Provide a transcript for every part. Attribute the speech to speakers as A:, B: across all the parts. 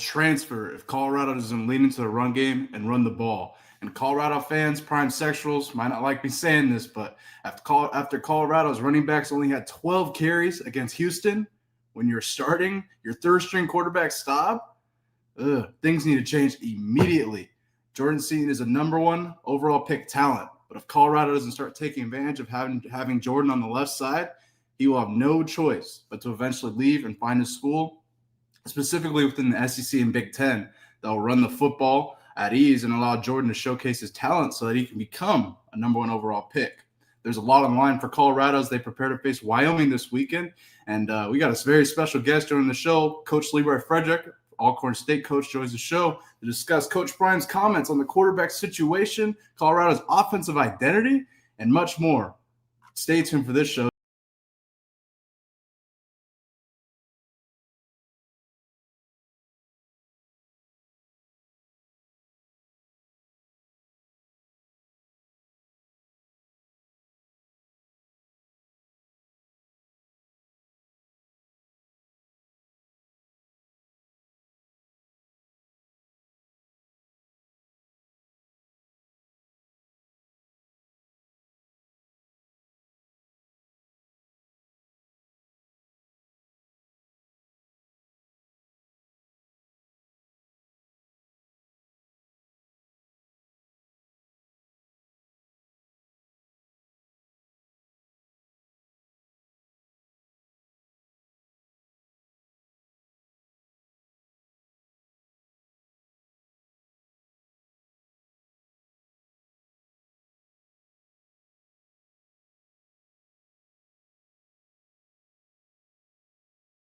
A: transfer if Colorado doesn't lean into the run game and run the ball. And Colorado fans, prime sexuals, might not like me saying this, but after Colorado's running backs only had 12 carries against Houston, when you're starting your third-string quarterback stop, things need to change immediately. Jordan Seaton is a number 1 overall pick talent, but if Colorado doesn't start taking advantage of having Jordan on the left side, he will have no choice but to eventually leave and find a school, specifically within the SEC and Big Ten, that will run the football at ease and allow Jordan to showcase his talent so that he can become a number 1 overall pick. There's a lot on the line for Colorado as they prepare to face Wyoming this weekend. And we got a very special guest joining the show. Coach Leroy Frederick, Alcorn State coach, joins the show to discuss Coach Brian's comments on the quarterback situation, Colorado's offensive identity, and much more. Stay tuned for this show.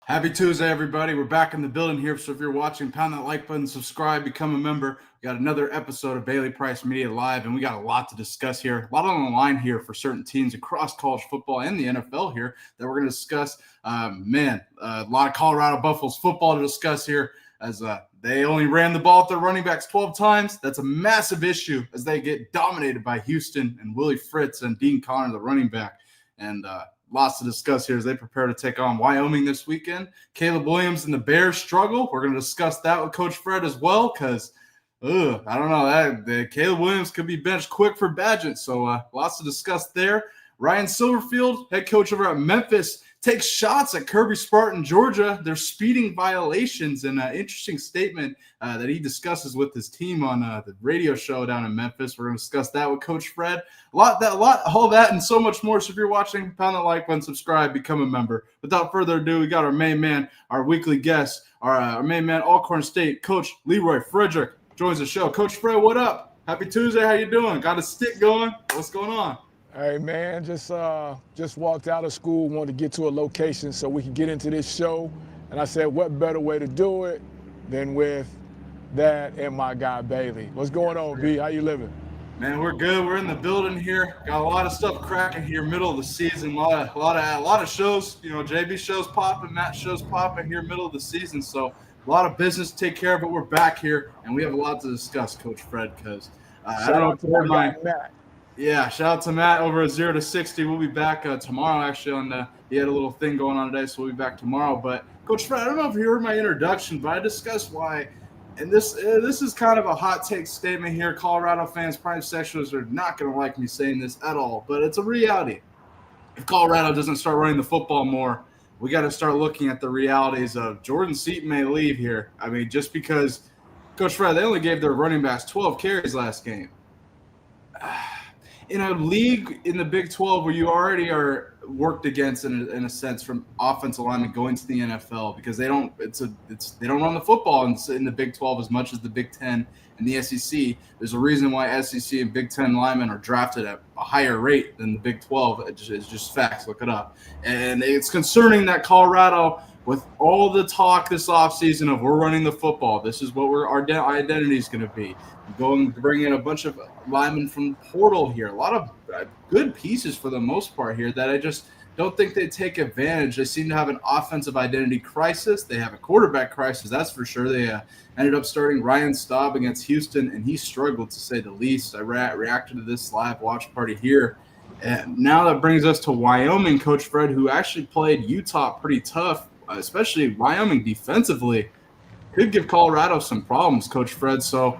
A: Happy Tuesday, everybody. We're back in the building here. So if you're watching, pound that like button, subscribe, become a member. We got another episode of Bailey Price Media Live, and we got a lot to discuss here. A lot on the line here for certain teams across college football and the NFL here that we're going to discuss. A lot of Colorado Buffaloes football to discuss here as they only ran the ball at their running backs 12 times. That's a massive issue as they get dominated by Houston and Willie Fritz and Dean Connor, the running back. And lots to discuss here as they prepare to take on Wyoming this weekend. Caleb Williams and the Bears struggle. We're going to discuss that with Coach Fred as well because, I don't know, Caleb Williams could be benched quick for Badgett. So lots to discuss there. Ryan Silverfield, head coach over at Memphis, takes shots at Kirby Spartan, Georgia. Their speeding violations, and an interesting statement that he discusses with his team on the radio show down in Memphis. We're going to discuss that with Coach Fred. All that and so much more. So if you're watching, pound that like button, subscribe, become a member. Without further ado, we got our main man, our weekly guest, our main man, Alcorn State, Coach Leroy Frederick joins the show. Coach Fred, what up? Happy Tuesday. How you doing? Got a stick going? What's going on?
B: Hey man, just walked out of school, wanted to get to a location so we could get into this show. And I said, what better way to do it than with that and my guy Bailey. What's going on, B? How you living?
A: Man, we're good. We're in the building here. Got a lot of stuff cracking here, middle of the season. A lot of shows. You know, JB shows popping, Matt shows popping here, middle of the season. So a lot of business to take care of. But we're back here, and we have a lot to discuss, Coach Fred. Because I don't know if you heard Matt. Yeah, shout out to Matt over at 0 to 60. We'll be back tomorrow, actually. He had a little thing going on today, so we'll be back tomorrow. But Coach Fred, I don't know if you heard my introduction, but I discussed why. And this is kind of a hot take statement here. Colorado fans, prime sexuals are not going to like me saying this at all, but it's a reality. If Colorado doesn't start running the football more, we got to start looking at the realities of Jordan Seaton may leave here. I mean, just because, Coach Fred, they only gave their running backs 12 carries last game. In a league in the Big 12 where you already are worked against in a sense from offensive linemen going to the NFL because they don't run the football in the Big 12 as much as the Big 10 and the SEC. There's a reason why SEC and Big 10 linemen are drafted at a higher rate than the Big 12. It's just facts. Look it up. And it's concerning that Colorado, with all the talk this offseason of we're running the football, this is what our identity is going to be. Going to bring in a bunch of linemen from portal here. A lot of good pieces for the most part here that I just don't think they take advantage. They seem to have an offensive identity crisis. They have a quarterback crisis, that's for sure. They ended up starting Ryan Staub against Houston, and he struggled to say the least. I reacted to this live watch party here. And now that brings us to Wyoming, Coach Fred, who actually played Utah pretty tough, especially Wyoming defensively. could give Colorado some problems, Coach Fred. So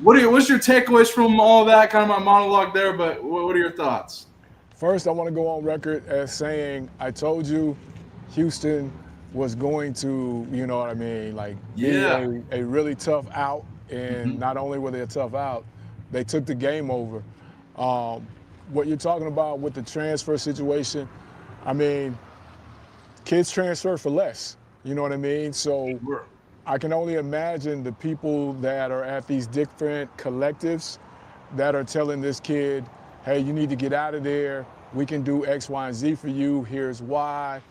A: what's your takeaways from all that, kind of my monologue there, but what are your thoughts?
B: First, I want to go on record as saying I told you Houston was going to, you know what I mean, like be a really tough out. And not only were they a tough out, they took the game over. What you're talking about with the transfer situation, I mean, kids transfer for less. You know what I mean? So I can only imagine the people that are at these different collectives that are telling this kid, hey, you need to get out of there. We can do X, Y, and Z for you. Here's why.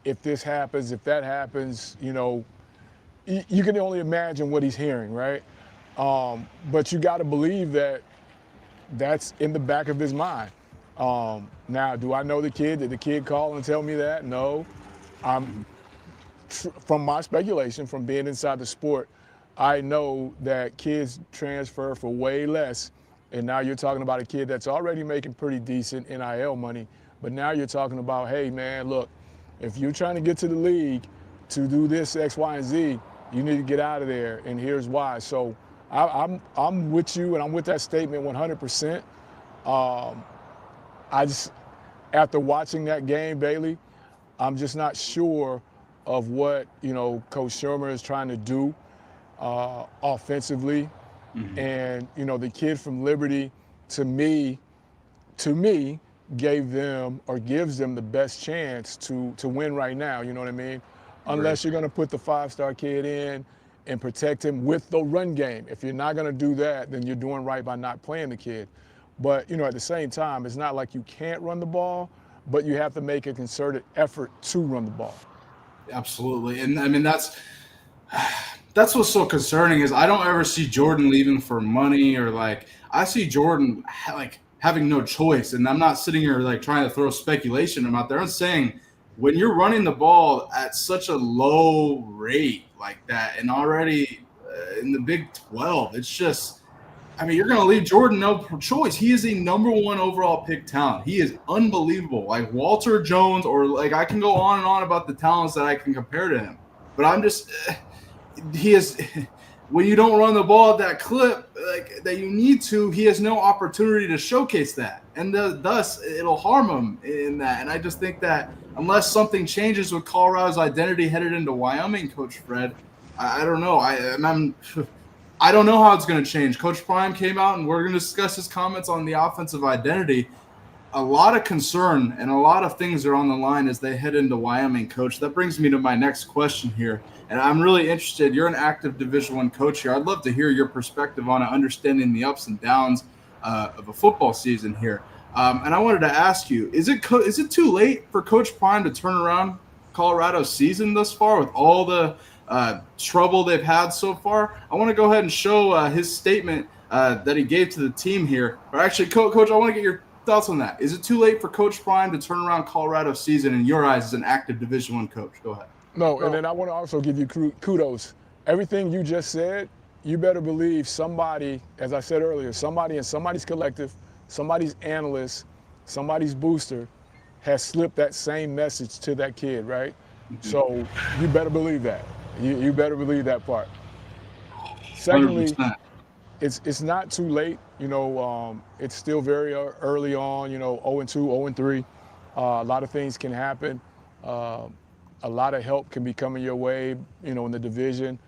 B: If this happens, if that happens, you know, you can only imagine what he's hearing, right? But you got to believe that that's in the back of his mind. Now, do I know the kid? Did the kid call and tell me that? No. From my speculation, from being inside the sport, I know that kids transfer for way less. And now you're talking about a kid that's already making pretty decent NIL money. But now you're talking about, hey, man, look, if you're trying to get to the league to do this X, Y, and Z, you need to get out of there, and here's why. So I'm with you, and I'm with that statement 100%. I just, after watching that game, Bailey, I'm just not sure of what, you know, Coach Shermer is trying to do offensively. And, you know, the kid from Liberty, to me, gave them or gives them the best chance to win right now. You know what I mean? Unless you're going to put the 5-star kid in and protect him with the run game. If you're not going to do that, then you're doing right by not playing the kid. But, you know, at the same time, it's not like you can't run the ball, but you have to make a concerted effort to run the ball.
A: Absolutely. And I mean, that's what's so concerning is I don't ever see Jordan leaving for money, or like I see Jordan like having no choice. And I'm not sitting here like trying to throw speculation out there. I'm saying when you're running the ball at such a low rate like that, and already in the Big 12, it's just, I mean, you're going to leave Jordan no choice. He is a #1 overall pick talent. He is unbelievable. Like Walter Jones, or like I can go on and on about the talents that I can compare to him. But I'm just he is when you don't run the ball at that clip like that you need to, he has no opportunity to showcase that, and thus it'll harm him in that. And I just think that unless something changes with Colorado's identity headed into Wyoming, Coach Fred, I don't know. I don't know how it's going to change. Coach Prime came out, and we're going to discuss his comments on the offensive identity. A lot of concern and a lot of things are on the line as they head into Wyoming, Coach. That brings me to my next question here, and I'm really interested. You're an active Division I coach here. I'd love to hear your perspective on it, understanding the ups and downs of a football season here. And I wanted to ask you, is it too late for Coach Prime to turn around Colorado's season thus far with all the trouble they've had so far? I want to go ahead and show his statement that he gave to the team here. Or actually, Coach, I want to get your thoughts on that. Is it too late for Coach Prime to turn around Colorado's season in your eyes as an active Division I coach? Go ahead.
B: No, and then I want to also give you kudos. Everything you just said, you better believe somebody, as I said earlier, somebody in somebody's collective, somebody's analyst, somebody's booster has slipped that same message to that kid, right? So you better believe that. You better believe that part. Secondly,
A: 100%.
B: It's not too late. You know, it's still very early on. You know, 0-2, 0-3. A lot of things can happen. A lot of help can be coming your way. You know, in the division.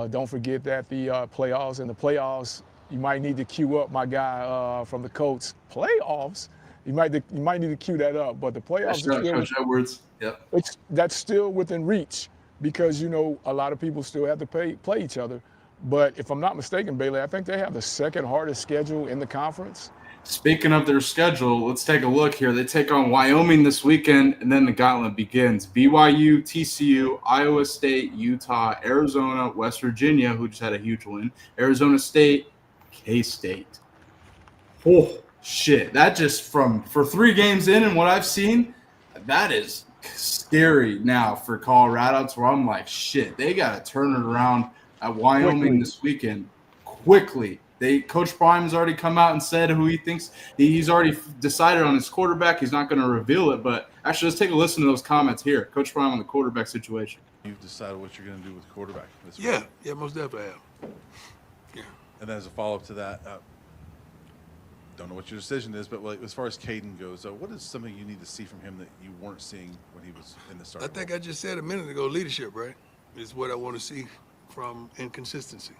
B: Don't forget that the playoffs. You might need to queue up my guy from the Colts. Playoffs. You might need to queue that up. But the playoffs.
A: Coach Edwards. Yep.
B: That's still within reach, because, you know, a lot of people still have to play each other. But if I'm not mistaken, Bailey, I think they have the second hardest schedule in the conference.
A: Speaking of their schedule, let's take a look here. They take on Wyoming this weekend, and then the gauntlet begins. BYU, TCU, Iowa State, Utah, Arizona, West Virginia, who just had a huge win, Arizona State, K-State. Oh, shit. That just for 3 games in and what I've seen, that is scary now for Colorado. It's where I'm like, shit, they got to turn it around at Wyoming this weekend quickly. Coach Prime has already come out and said who he thinks. He's already decided on his quarterback. He's not going to reveal it, but actually, let's take a listen to those comments here. Coach Prime on the quarterback situation.
C: You've decided what you're going to do with quarterback this week.
D: Yeah, most definitely have. Yeah.
C: And then as a follow-up to that, don't know what your decision is, but as far as Caden goes, what is something you need to see from him that you weren't seeing when he was in the start?
D: I think I just said a minute ago, leadership, right, is what I want to see from inconsistency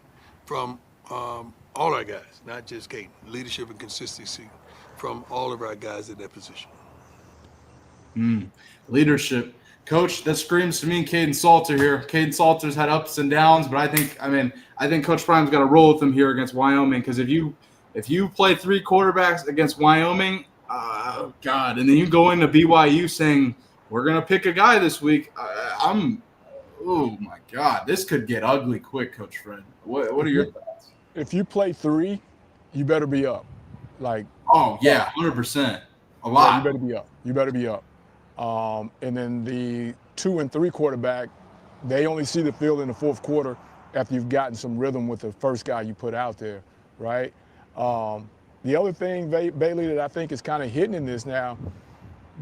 D: from all our guys, not just Caden. Leadership and consistency from all of our guys at that position.
A: Leadership. Coach, that screams to me Caden Salter here. Caden Salter's had ups and downs, but I think Coach Prime's got to roll with him here against Wyoming, because if you play 3 quarterbacks against Wyoming, oh God, and then you go into BYU saying we're gonna pick a guy this week, oh my God, this could get ugly quick, Coach Fred. What are your thoughts?
B: If you play 3, you better be up.
A: Oh yeah, 100%. A lot.
B: Yeah, you better be up. And then the 2 and 3 quarterback, they only see the field in the fourth quarter after you've gotten some rhythm with the first guy you put out there, right? The other thing, Bailey, that I think is kind of hidden in this now,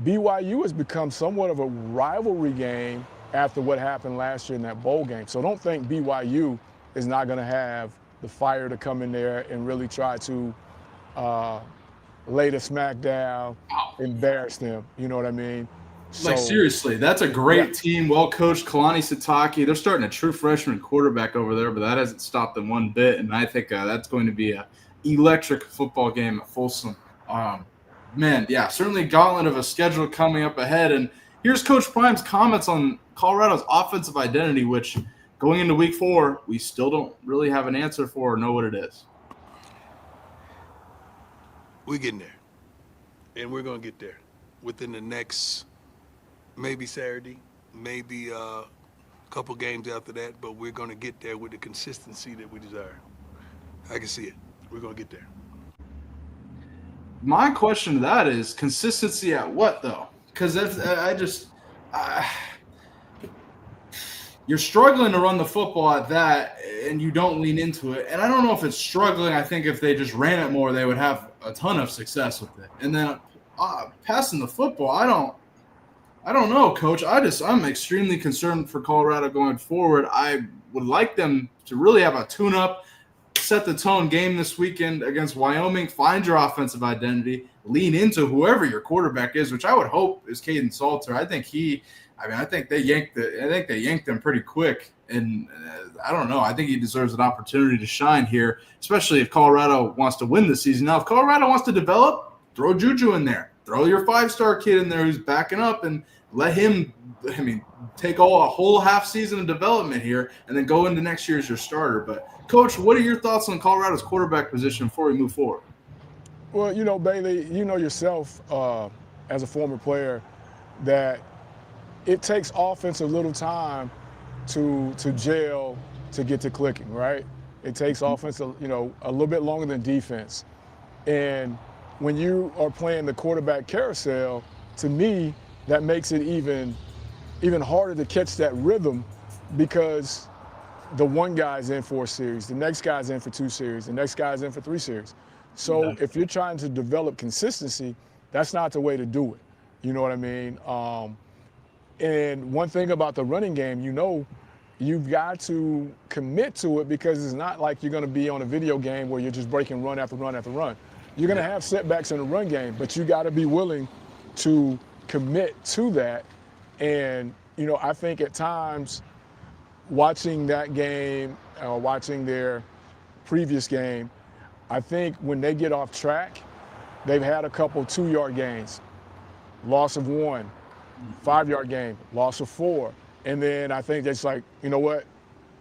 B: BYU has become somewhat of a rivalry game after what happened last year in that bowl game. So don't think BYU is not going to have the fire to come in there and really try to lay the smack down, embarrass them. You know what I mean?
A: So, seriously, that's a great team, well-coached. Kalani Sitake, they're starting a true freshman quarterback over there, but that hasn't stopped them one bit, and I think that's going to be an electric football game at Folsom. Certainly a gauntlet of a schedule coming up ahead, and here's Coach Prime's comments on Colorado's offensive identity, which going into week 4, we still don't really have an answer for or know what it is.
D: We're getting there, and we're going to get there within the next maybe Saturday, maybe a couple games after that, but we're going to get there with the consistency that we desire. I can see it. We're going to get there.
A: My question to that is consistency at what, though? Because you're struggling to run the football at that, and you don't lean into it. And I don't know if it's struggling. I think if they just ran it more, they would have a ton of success with it. And then passing the football, I don't know, Coach. I'm extremely concerned for Colorado going forward. I would like them to really have a tune-up, set the tone game this weekend against Wyoming, find your offensive identity, lean into whoever your quarterback is, which I would hope is Caden Salter. I think they yanked them pretty quick, and I don't know. I think he deserves an opportunity to shine here, especially if Colorado wants to win this season. Now, if Colorado wants to develop, throw Juju in there. Throw your 5-star kid in there who's backing up and let him, take a whole half season of development here and then go into next year as your starter. But, Coach, what are your thoughts on Colorado's quarterback position before we move forward?
B: Well, Bailey, you know yourself as a former player that it takes offense a little time to gel to get to clicking, right? It takes offense, a little bit longer than defense. And when you are playing the quarterback carousel, to me, that makes it even harder to catch that rhythm, because the one guy's in for a series, the next guy's in for 2 series, the next guy's in for 3 series. So if you're trying to develop consistency, that's not the way to do it. You know what I mean? And one thing about the running game, you've got to commit to it, because it's not like you're going to be on a video game where you're just breaking run after run after run. You're going to have setbacks in the run game, but you got to be willing to commit to that. And, I think at times watching that game, watching their previous game, I think when they get off track, they've had a couple 2-yard gains, loss of 1, 5-yard game, loss of 4. And then I think it's like, you know what,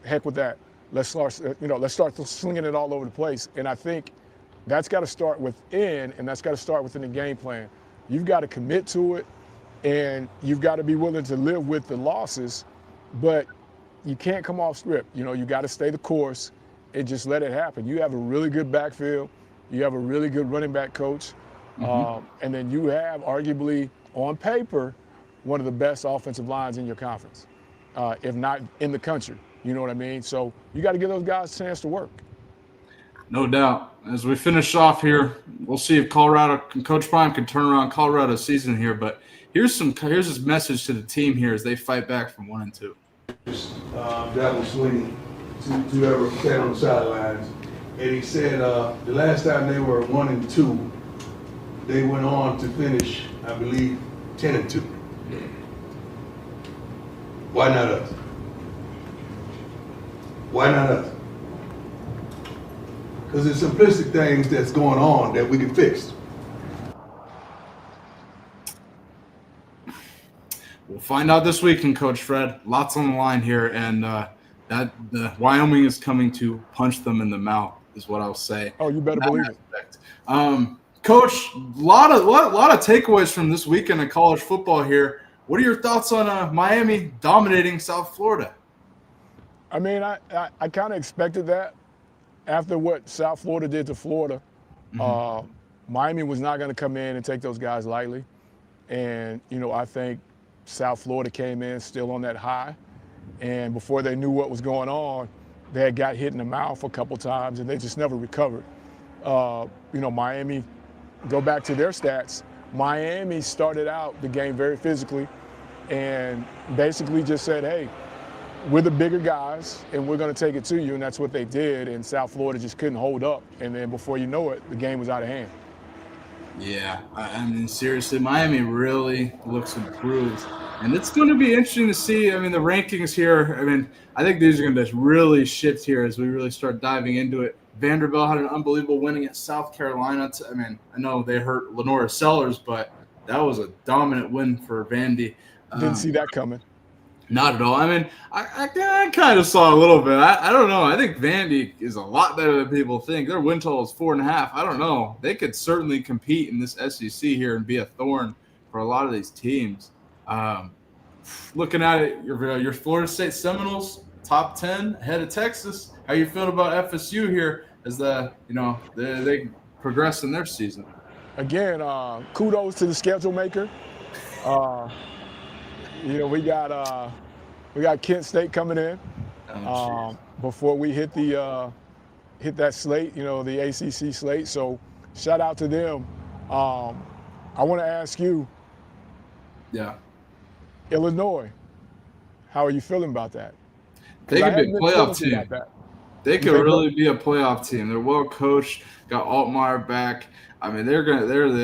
B: heck with that. Let's start slinging it all over the place. And I think that's got to start within, and that's got to start within the game plan. You've got to commit to it, and you've got to be willing to live with the losses, but you can't come off script. You got to stay the course and just let it happen. You have a really good backfield. You have a really good running back coach. And then you have arguably, on paper, one of the best offensive lines in your conference, if not in the country. You know what I mean? So you got to give those guys a chance to work.
A: No doubt. As we finish off here, we'll see if Coach Prime can turn around Colorado's season here. But here's his message to the team here as they fight back from 1-2.
E: That was Sweeney to whoever sat on the sidelines, and he said the last time they were 1-2, they went on to finish, I believe, 10-2. Why not us? Why not us? Because it's simplistic things that's going on that we can fix.
A: We'll find out this weekend, Coach Fred. Lots on the line here, and that the Wyoming is coming to punch them in the mouth, is what I'll say.
B: Oh, you better believe it.
A: Coach, lot of takeaways from this weekend of college football here. What are your thoughts on Miami dominating South Florida?
B: I mean, I kind of expected that after what South Florida did to Florida. Miami was not going to come in and take those guys lightly. And, I think South Florida came in still on that high. And before they knew what was going on, they had got hit in the mouth a couple times and they just never recovered. Miami, go back to their stats. Miami started out the game very physically and basically just said, hey, we're the bigger guys and we're going to take it to you. And that's what they did. And South Florida just couldn't hold up. And then before you know it, the game was out of hand.
A: Yeah, I mean, seriously, Miami really looks improved. And it's going to be interesting to see. I mean, the rankings here, I think these are going to really shift here as we really start diving into it. Vanderbilt had an unbelievable win against South Carolina. I know they hurt Lenora Sellers, but that was a dominant win for Vandy.
B: Didn't see that coming.
A: Not at all. I mean, I kind of saw a little bit. I don't know. I think Vandy is a lot better than people think. Their win total is 4.5. I don't know. They could certainly compete in this SEC here and be a thorn for a lot of these teams. Looking at it, your Florida State Seminoles, top 10 ahead of Texas. How you feeling about FSU here as they progress in their season?
B: Again, kudos to the schedule maker. We got Kent State coming in before we hit that slate, the ACC slate. So shout out to them. I want to ask you, Illinois, how are you feeling about that?
A: They could be a playoff team. They could really be a playoff team. They're well coached. Got Altmaier back. I mean, they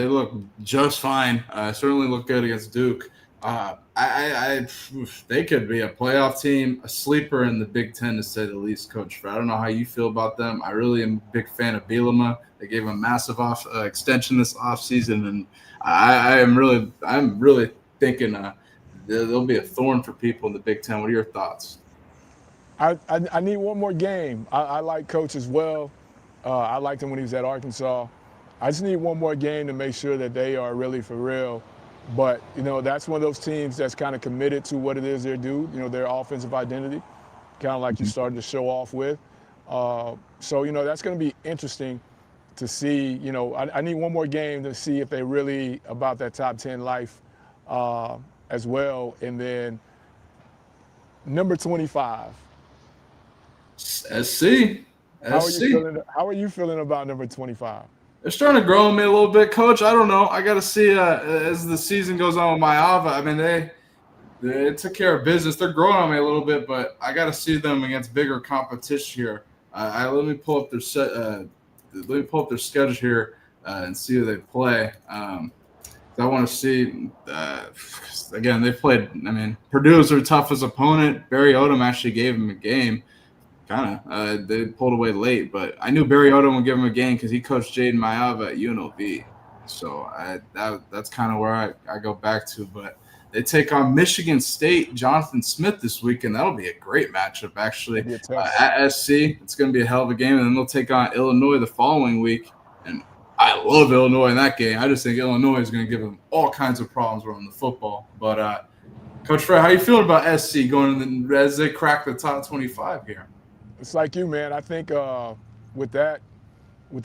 A: look just fine. Certainly look good against Duke. They could be a playoff team, a sleeper in the Big Ten to say the least, Coach Fred. I don't know how you feel about them. I really am a big fan of Bielema. They gave him a massive extension this offseason, and I'm really thinking they'll be a thorn for people in the Big Ten. What are your thoughts?
B: I need one more game. I like Coach as well. I liked him when he was at Arkansas. I just need one more game to make sure that they are really for real. But, that's one of those teams that's kind of committed to what it is they do, their offensive identity, kind of like you started to show off with. So, that's going to be interesting to see. I need one more game to see if they're really about that top 10 life as well. And then number 25.
A: SC.
B: How are you feeling about number 25?
A: They're starting to grow on me a little bit, Coach. I don't know. I got to see as the season goes on with Mayava. I mean, they took care of business. They're growing on me a little bit, but I got to see them against bigger competition here. Let me pull up their schedule here and see who they play. I want to see. Again, they played. I mean, Purdue was their toughest opponent. Barry Odom actually gave them a game. They pulled away late, but I knew Barry Odom would give him a game because he coached Jaden Mayava at UNLV. So that's kind of where I go back to. But they take on Michigan State, Jonathan Smith this weekend. That'll be a great matchup, actually. At SC, it's going to be a hell of a game. And then they'll take on Illinois the following week. And I love Illinois in that game. I just think Illinois is going to give them all kinds of problems around the football. But, Coach Fred, how you feeling about SC going as they crack the top 25 here?
B: It's like you, man. I think with the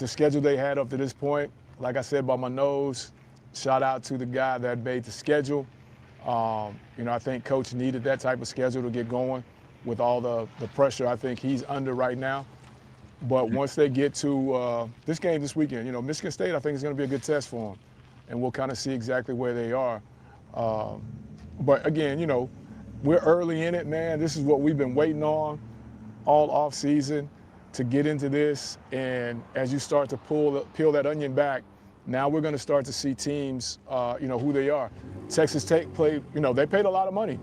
B: schedule they had up to this point, like I said by my nose, shout out to the guy that made the schedule. I think Coach needed that type of schedule to get going with all the pressure I think he's under right now. But once they get to this game this weekend, you know, Michigan State, I think is going to be a good test for them, and we'll kind of see exactly where they are. But again, you know, we're early in it, man. This is what we've been waiting on all off season to get into this. And as you start to peel that onion back, now we're going to start to see teams, you know, who they are. Texas Tech played, you know, they paid a lot of money.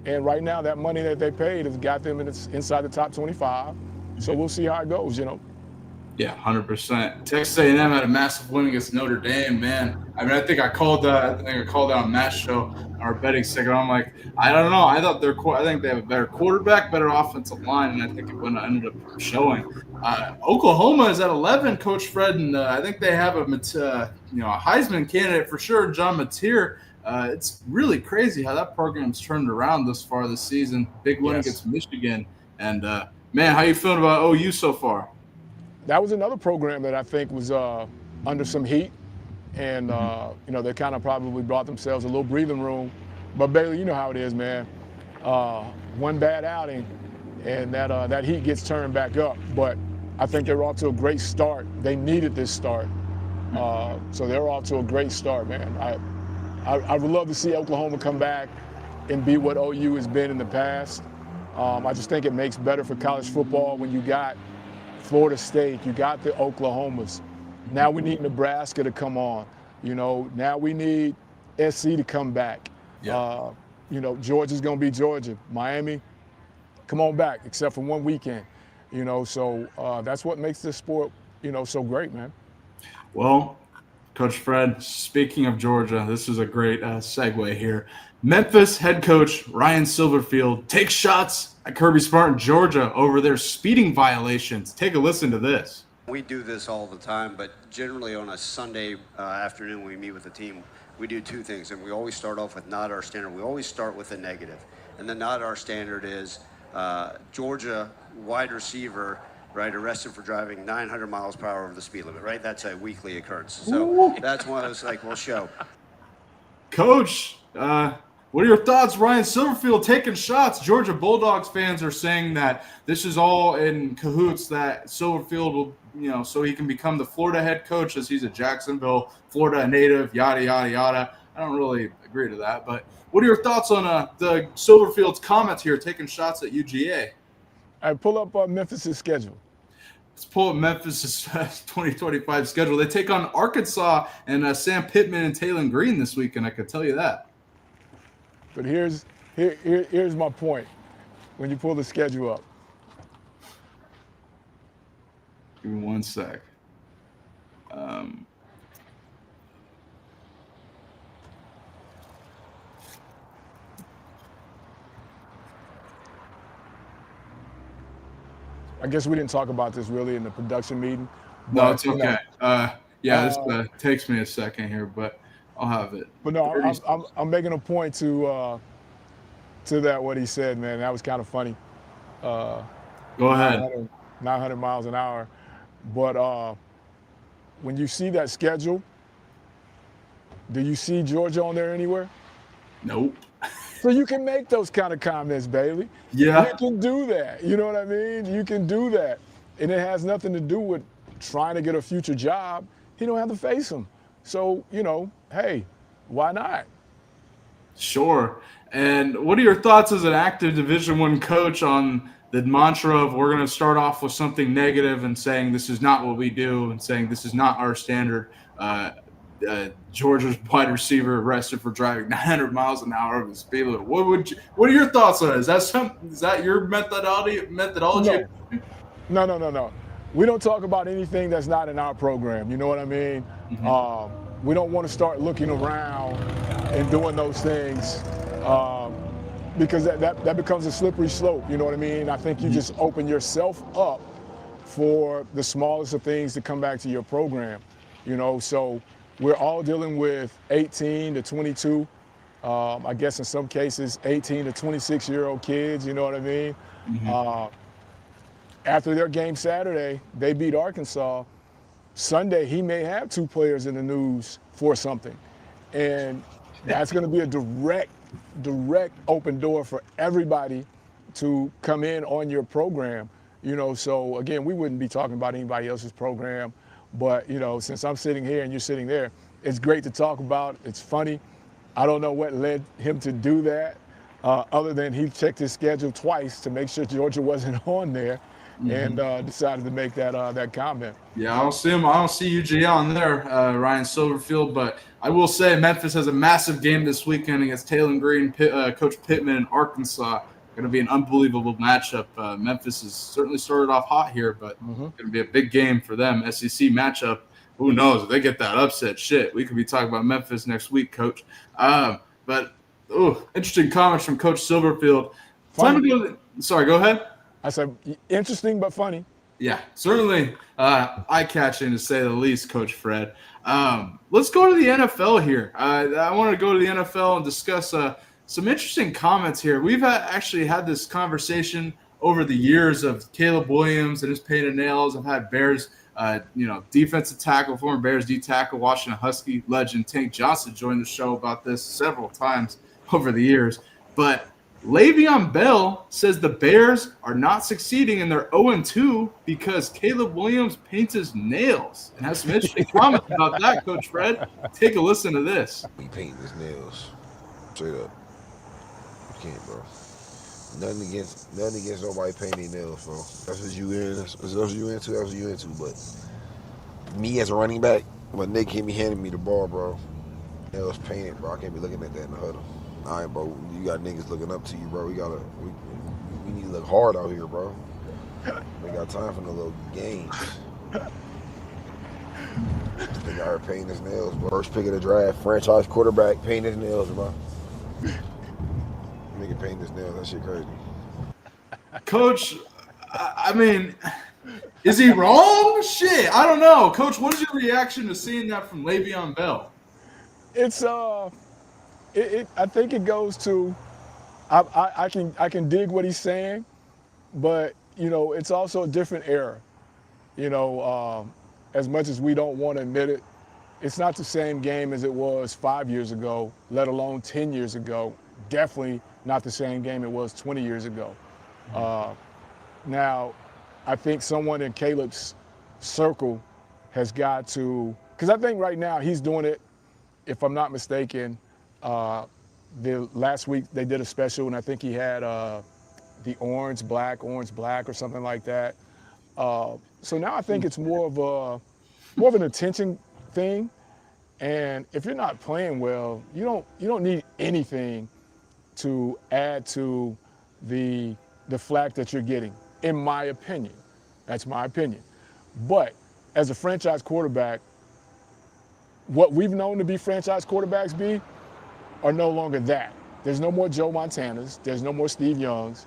B: And right now that money that they paid has got them inside the top 25. So we'll see how it goes, you know.
A: Yeah, 100%. Texas A&M had a massive win against Notre Dame, man. I mean, I think I called that on Matt's show, our betting segment. I'm like, I don't know. I think they have a better quarterback, better offensive line, and I think it ended up showing. Oklahoma is at 11, Coach Fred, and I think they have a Heisman candidate for sure, John Mateer. It's really crazy how that program's turned around this far this season. Big win against Michigan, and man, how you feeling about OU so far?
B: That was another program that I think was under some heat, and you know, they kind of probably brought themselves a little breathing room. But Bailey, you know how it is, man. One bad outing, and that heat gets turned back up. But I think they're off to a great start. They needed this start, so they're off to a great start, man. I would love to see Oklahoma come back and be what OU has been in the past. I just think it makes better for college football when you got Florida State, you got the Oklahomas. Now we need Nebraska to come on. You know, now we need SC to come back.
A: Yeah.
B: You know, Georgia's going to be Georgia. Miami, come on back, except for one weekend. You know, so that's what makes this sport, you know, so great, man.
A: Well, Coach Fred, speaking of Georgia, this is a great segue here. Memphis head coach Ryan Silverfield takes shots at Kirby Smart in Georgia over their speeding violations. Take a listen to this.
F: We do this all the time, but generally on a Sunday afternoon when we meet with the team, we do two things, and we always start off with not our standard. We always start with a negative, and the not our standard is Georgia wide receiver, right, arrested for driving 900 miles per hour over the speed limit, right? That's a weekly occurrence. So that's one of those, like, we'll show.
A: Coach, what are your thoughts? Ryan Silverfield taking shots. Georgia Bulldogs fans are saying that this is all in cahoots, that Silverfield will, you know, so he can become the Florida head coach as he's a Jacksonville, Florida native, yada, yada, yada. I don't really agree to that. But what are your thoughts on the Silverfield's comments here, taking shots at UGA?
B: I pull up Memphis' schedule.
A: Let's pull up Memphis' 2025 schedule. They take on Arkansas and Sam Pittman and Taylor Green this weekend, I can tell you that.
B: But here's my point when you pull the schedule up.
A: Give me one sec.
B: I guess we didn't talk about this really in the production meeting.
A: No, it's okay. This takes me a second here, but I'll have it.
B: But no, I'm making a point to that what he said, man. That was kind of funny.
A: Go ahead.
B: 900 miles an hour. But when you see that schedule, do you see Georgia on there anywhere?
A: Nope.
B: So you can make those kind of comments, Bailey.
A: Yeah.
B: You can do that. You know what I mean? You can do that. And it has nothing to do with trying to get a future job. He don't have to face them. So, you know, hey, why not?
A: Sure. And what are your thoughts as an active Division I coach on the mantra of we're going to start off with something negative and saying this is not what we do and saying this is not our standard? Georgia's wide receiver arrested for driving 900 miles an hour over the speed limit. What are your thoughts on it? Is that your methodology?
B: No. We don't talk about anything that's not in our program. You know what I mean? Mm-hmm. We don't want to start looking around and doing those things because that becomes a slippery slope. You know what I mean? I think you just open yourself up for the smallest of things to come back to your program. You know, so we're all dealing with 18 to 22, I guess in some cases 18 to 26-year-old kids, you know what I mean? Mm-hmm. After their game Saturday, they beat Arkansas. Sunday, he may have 2 players in the news for something. And that's going to be a direct open door for everybody to come in on your program. So again, we wouldn't be talking about anybody else's program, but since I'm sitting here and you're sitting there, it's great to talk about. It's funny. I don't know what led him to do that, other than he checked his schedule twice to make sure Georgia wasn't on there, and decided to make that comment.
A: Yeah, I don't see him. I don't see UGA on there, Ryan Silverfield. But I will say Memphis has a massive game this weekend against Taylor Green, Coach Pittman in Arkansas. Going to be an unbelievable matchup. Memphis has certainly started off hot here, but going to be a big game for them. SEC matchup. Who knows if they get that upset? Shit, we could be talking about Memphis next week, Coach. Interesting comments from Coach Silverfield. Time to go. Sorry, go ahead.
B: I said interesting but funny.
A: Yeah, certainly eye-catching to say the least, Coach Fred. Let's go to the NFL here. I want to go to the NFL and discuss some interesting comments here. We've actually had this conversation over the years of Caleb Williams and his pain in nails. I've had Bears, defensive tackle, former Bears D tackle, Washington Husky legend Tank Johnson joined the show about this several times over the years. But Le'Veon Bell says the Bears are not succeeding in their 0-2 because Caleb Williams paints his nails, and has some interesting comments about that, Coach Fred. Take a listen to this.
G: He painting his nails. Straight up. You can't, bro. Nothing against nobody painting their nails, bro. That's what you in. That's what you into. That's what you into. But me as a running back, my Nick can't be handing me the ball, bro. Nails painted, bro. I can't be looking at that in the huddle. All right, bro. You got niggas looking up to you, bro. We need to look hard out here, bro. We got time for no little games. They got her painting his nails, bro. First pick of the draft, franchise quarterback, painting his nails, bro. Nigga painting his nails, that shit crazy.
A: Coach, I mean, is he wrong? Shit, I don't know. Coach, what is your reaction to seeing that from Le'Veon Bell?
B: It's I think it goes to I can dig what he's saying, but it's also a different era. As much as we don't want to admit it, it's not the same game as it was 5 years ago, let alone 10 years ago. Definitely not the same game it was 20 years ago. Now, I think someone in Caleb's circle has got to, because I think right now he's doing it, if I'm not mistaken. The last week they did a special, and I think he had the orange black or something like that. So now I think it's more of an attention thing. And if you're not playing well, you don't need anything to add to the flack that you're getting, in my opinion. That's my opinion. But as a franchise quarterback, what we've known to be franchise quarterbacks are no longer that. There's no more Joe Montanas. There's no more Steve Youngs.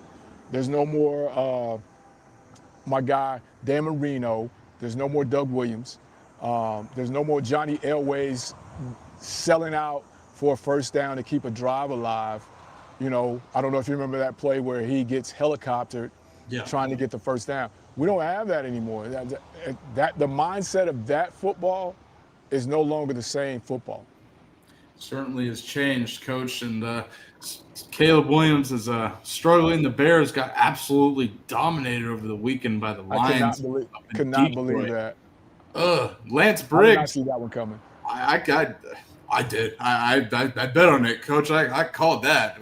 B: There's no more my guy Dan Marino. There's no more Doug Williams. There's no more Johnny Elway's selling out for a first down to keep a drive alive. I don't know if you remember that play where he gets helicoptered trying to get the first down. We don't have that anymore. That the mindset of that football is no longer the same football.
A: Certainly has changed, Coach. And Caleb Williams is struggling. The Bears got absolutely dominated over the weekend by the Lions.
B: I could not believe that.
A: Lance
B: I
A: Briggs.
B: did not see that one coming.
A: I did. I bet on it, Coach. I called that.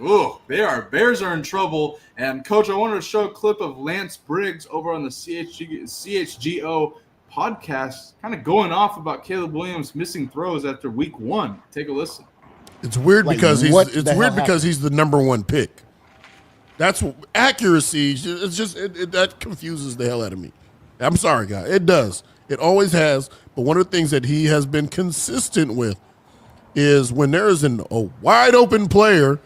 A: Bears are in trouble. And Coach, I wanted to show a clip of Lance Briggs over on the CHGO podcast, kind of going off about Caleb Williams missing throws after week 1. Take a listen.
H: It's weird because he's the number 1 pick. That's accuracy. It's just that confuses the hell out of me. I'm sorry, guy. It does. It always has. But one of the things that he has been consistent with is when there is a wide open player,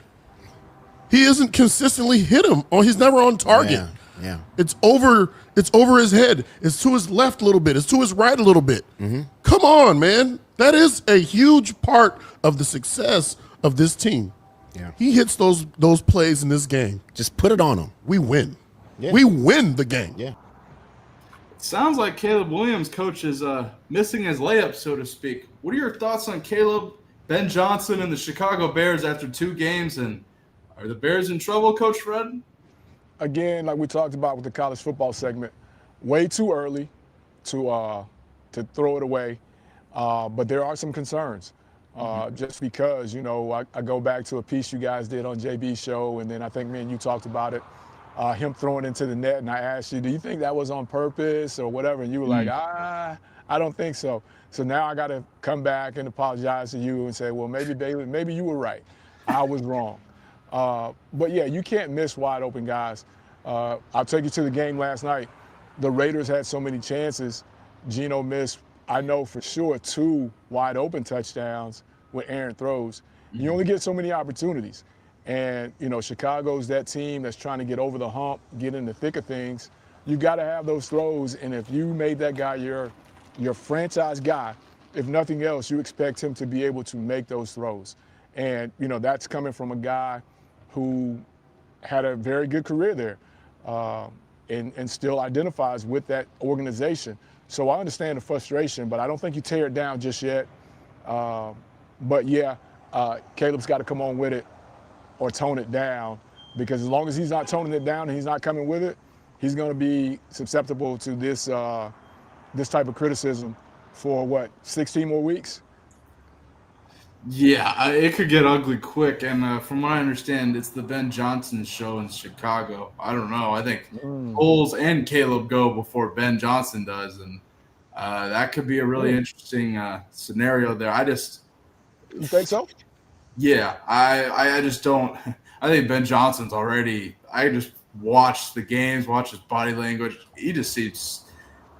H: he isn't consistently hit him, or he's never on target.
I: Yeah.
H: It's over his head. It's to his left a little bit. It's to his right a little bit. Mm-hmm. Come on, man. That is a huge part of the success of this team.
I: Yeah.
H: He hits those plays in this game.
I: Just put it on him.
H: We win.
I: Yeah.
H: We win the game.
I: Yeah.
A: Sounds like Caleb Williams, Coach, is missing his layup, so to speak. What are your thoughts on Caleb, Ben Johnson, and the Chicago Bears after 2 games? And are the Bears in trouble, Coach Fred?
B: Again, like we talked about with the college football segment, way too early to throw it away. But there are some concerns. Just because, I go back to a piece you guys did on JB's show, and then I think me and you talked about it, him throwing into the net, and I asked you, do you think that was on purpose or whatever? And you were like, I don't think so. So now I got to come back and apologize to you and say, well, maybe Bailey, maybe you were right. I was wrong. But yeah, you can't miss wide open guys. I'll take you to the game last night. The Raiders had so many chances. Geno missed, I know for sure, 2 wide open touchdowns with Aaron throws. You only get so many opportunities. And, Chicago's that team that's trying to get over the hump, get in the thick of things. You got to have those throws. And if you made that guy your franchise guy, if nothing else, you expect him to be able to make those throws. And, that's coming from a guy who had a very good career there and still identifies with that organization. So I understand the frustration, but I don't think you tear it down just yet. But yeah, Caleb's got to come on with it or tone it down, because as long as he's not toning it down and he's not coming with it, he's going to be susceptible to this type of criticism for 16 more weeks?
A: Yeah, it could get ugly quick. And from what I understand, it's the Ben Johnson show in Chicago. I don't know. I think Coles and Caleb go before Ben Johnson does. And that could be a really interesting scenario there.
B: You think so?
A: Yeah, I just don't. I think Ben Johnson's already. I just watched the games, watch his body language. He just seems.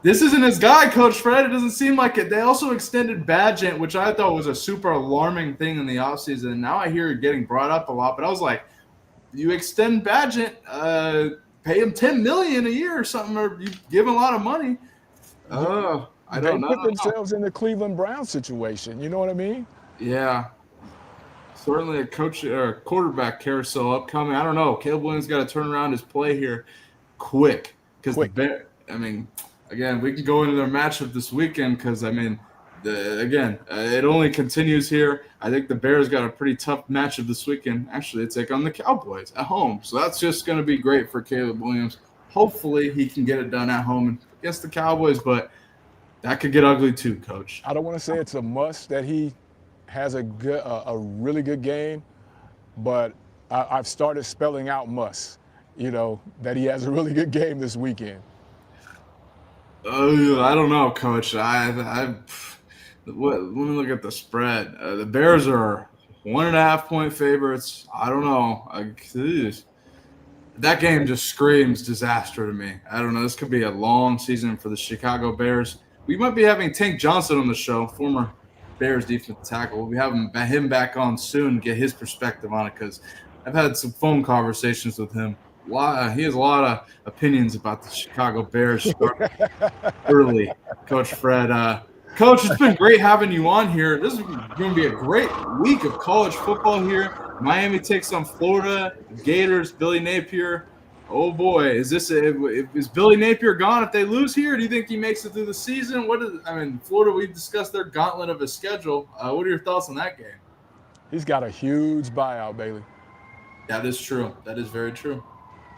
A: This isn't his guy, Coach Fred. It doesn't seem like it. They also extended Badgett, which I thought was a super alarming thing in the offseason. Now I hear it getting brought up a lot, but I was like, you extend Badgett, pay him $10 million a year or something, or you give him a lot of money. I don't know.
B: They put themselves in the Cleveland Browns situation. You know what I mean?
A: Yeah. Certainly a coach or a quarterback carousel upcoming. I don't know. Caleb Williams got to turn around his play here quick. Because again, we can go into their matchup this weekend because, it only continues here. I think the Bears got a pretty tough matchup this weekend. Actually, they take on the Cowboys at home. So that's just going to be great for Caleb Williams. Hopefully he can get it done at home against the Cowboys, but that could get ugly too, Coach.
B: I don't want to say it's a must that he has a really good game, but I've started spelling out must, that he has a really good game this weekend.
A: I don't know, Coach. Let me look at the spread. The Bears are 1.5 point favorites. I don't know. That game just screams disaster to me. I don't know. This could be a long season for the Chicago Bears. We might be having Tank Johnson on the show, former Bears defensive tackle. We'll be having him back on soon to get his perspective on it, because I've had some phone conversations with him. He has a lot of opinions about the Chicago Bears early, Coach Fred. Coach, it's been great having you on here. This is going to be a great week of college football here. Miami takes on Florida, Gators, Billy Napier. Oh boy, is Billy Napier gone if they lose here? Do you think he makes it through the season? Florida, we've discussed their gauntlet of a schedule. What are your thoughts on that game?
B: He's got a huge buyout, Bailey.
A: That is true. That is very true.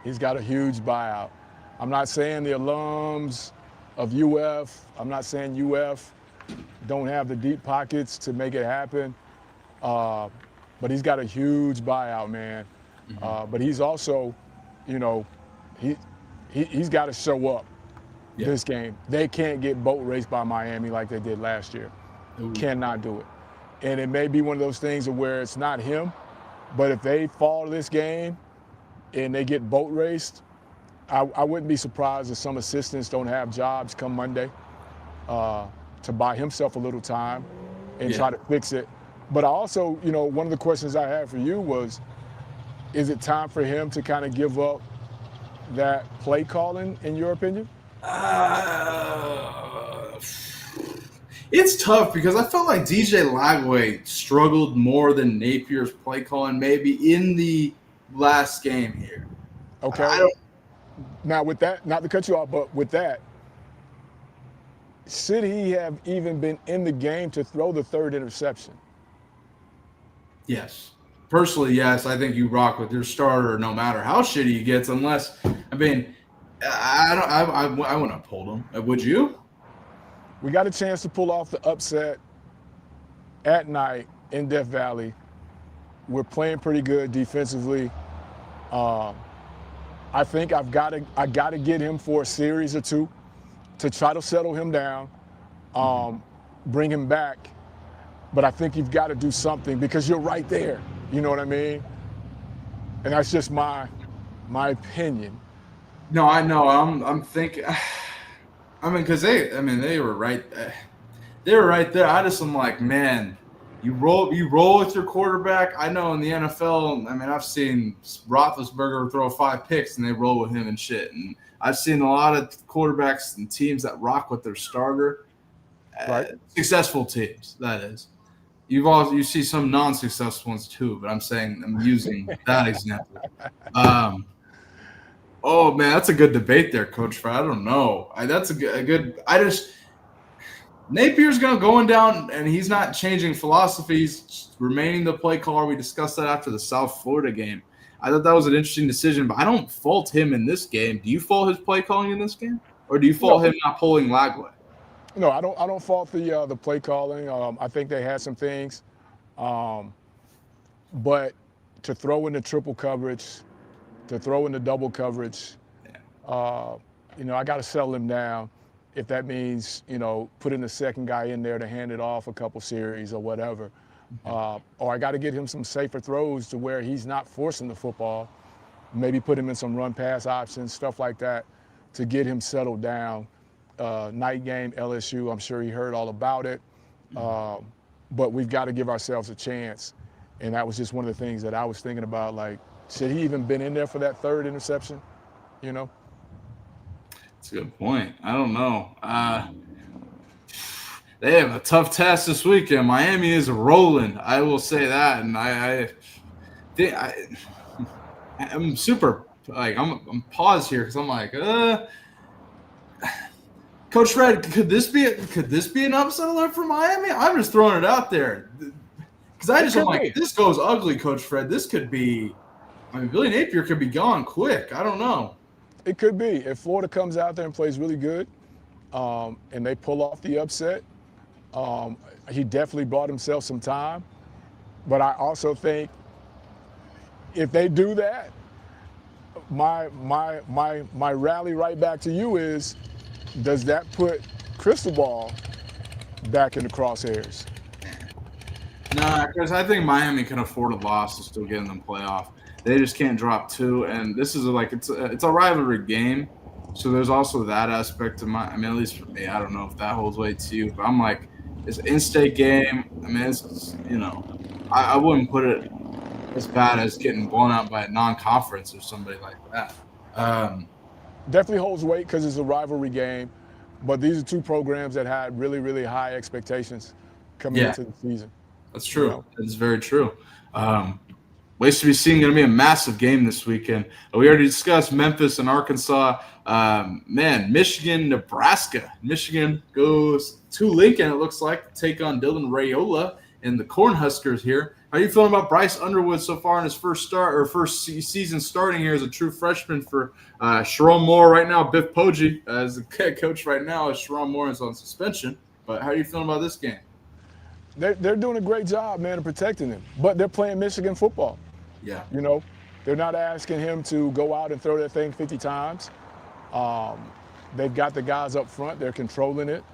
B: He's got a huge buyout. I'm not saying the alums of UF, I'm not saying UF don't have the deep pockets to make it happen, but he's got a huge buyout, man. But he's also, he's got to show up this game. They can't get boat raced by Miami like they did last year. Cannot do it. And it may be one of those things where it's not him, but if they fall to this game and they get boat raced, I wouldn't be surprised if some assistants don't have jobs come Monday to buy himself a little time and try to fix it. But I also, one of the questions I had for you was, is it time for him to kind of give up that play calling, in your opinion?
A: It's tough because I felt like DJ Lagway struggled more than Napier's play calling maybe in the last game here.
B: Okay. Now with that, not to cut you off, but with that, should he have even been in the game to throw the third interception?
A: Yes. Personally, yes. I think you rock with your starter no matter how shitty he gets, unless, I wouldn't have pulled him. Would you?
B: We got a chance to pull off the upset at night in Death Valley. We're playing pretty good defensively. I think I got to get him for a series or two to try to settle him down, bring him back. But I think you've got to do something because you're right there. You know what I mean? And that's just my opinion.
A: No, I know. I'm thinking. I mean, because they were right. They were right there. I just am like, man, you roll with your quarterback. I know in the NFL. I mean, I've seen Roethlisberger throw 5 picks and they roll with him and shit. And I've seen a lot of quarterbacks and teams that rock with their starter.
B: Right.
A: Successful teams, that is. You see some non-successful ones too, but I'm using that example. Oh man, that's a good debate there, Coach Fred. I don't know. That's a good. Napier's going down, and he's not changing philosophies, remaining the play caller. We discussed that after the South Florida game. I thought that was an interesting decision, but I don't fault him in this game. Do you fault his play calling in this game, or do you fault him not pulling Lagway?
B: No, I don't fault the play calling. I think they had some things, but to throw in the triple coverage, to throw in the double coverage, I got to settle him down. If that means, putting the second guy in there to hand it off a couple series or whatever, or I got to get him some safer throws to where he's not forcing the football. Maybe put him in some run pass options, stuff like that, to get him settled down. Night game, LSU, I'm sure he heard all about it. But we've got to give ourselves a chance. And that was just one of the things that I was thinking about, like, should he even been in there for that third interception? That's
A: a good point. I don't know. They have a tough task this weekend. Miami is rolling. I will say that. And I'm super, like, I'm paused here because I'm like, Coach Fred, could this be an upset alert for Miami? I'm just throwing it out there because I'm like, if this goes ugly, Coach Fred, this could be. I mean, Billy Napier could be gone quick. I don't know.
B: It could be. If Florida comes out there and plays really good, and they pull off the upset, he definitely bought himself some time. But I also think if they do that, my rally right back to you is, does that put Cristobal back in the crosshairs?
A: Nah, because I think Miami can afford a loss to still get in the playoff. They just can't drop 2, and this is it's a rivalry game, so there's also that aspect to at least for me. I don't know if that holds weight to you, but I'm like, it's an in-state game. I mean, it's I wouldn't put it as bad as getting blown out by a non-conference or somebody like that.
B: Definitely holds weight because it's a rivalry game, but these are 2 programs that had really, really high expectations coming into the season.
A: That's true. That's very true. Ways to be seen. Going to be a massive game this weekend. We already discussed Memphis and Arkansas. Michigan, Nebraska. Michigan goes to Lincoln, it looks like, to take on Dylan Raiola and the Cornhuskers here. How are you feeling about Bryce Underwood so far in his first season starting here as a true freshman for Sharon Moore right now? Biff Poggi as the head coach right now as Sharon Moore is on suspension. But how are you feeling about this game?
B: They're doing a great job, man, of protecting him. But they're playing Michigan football.
A: Yeah.
B: They're not asking him to go out and throw that thing 50 times. They've got the guys up front. They're controlling it.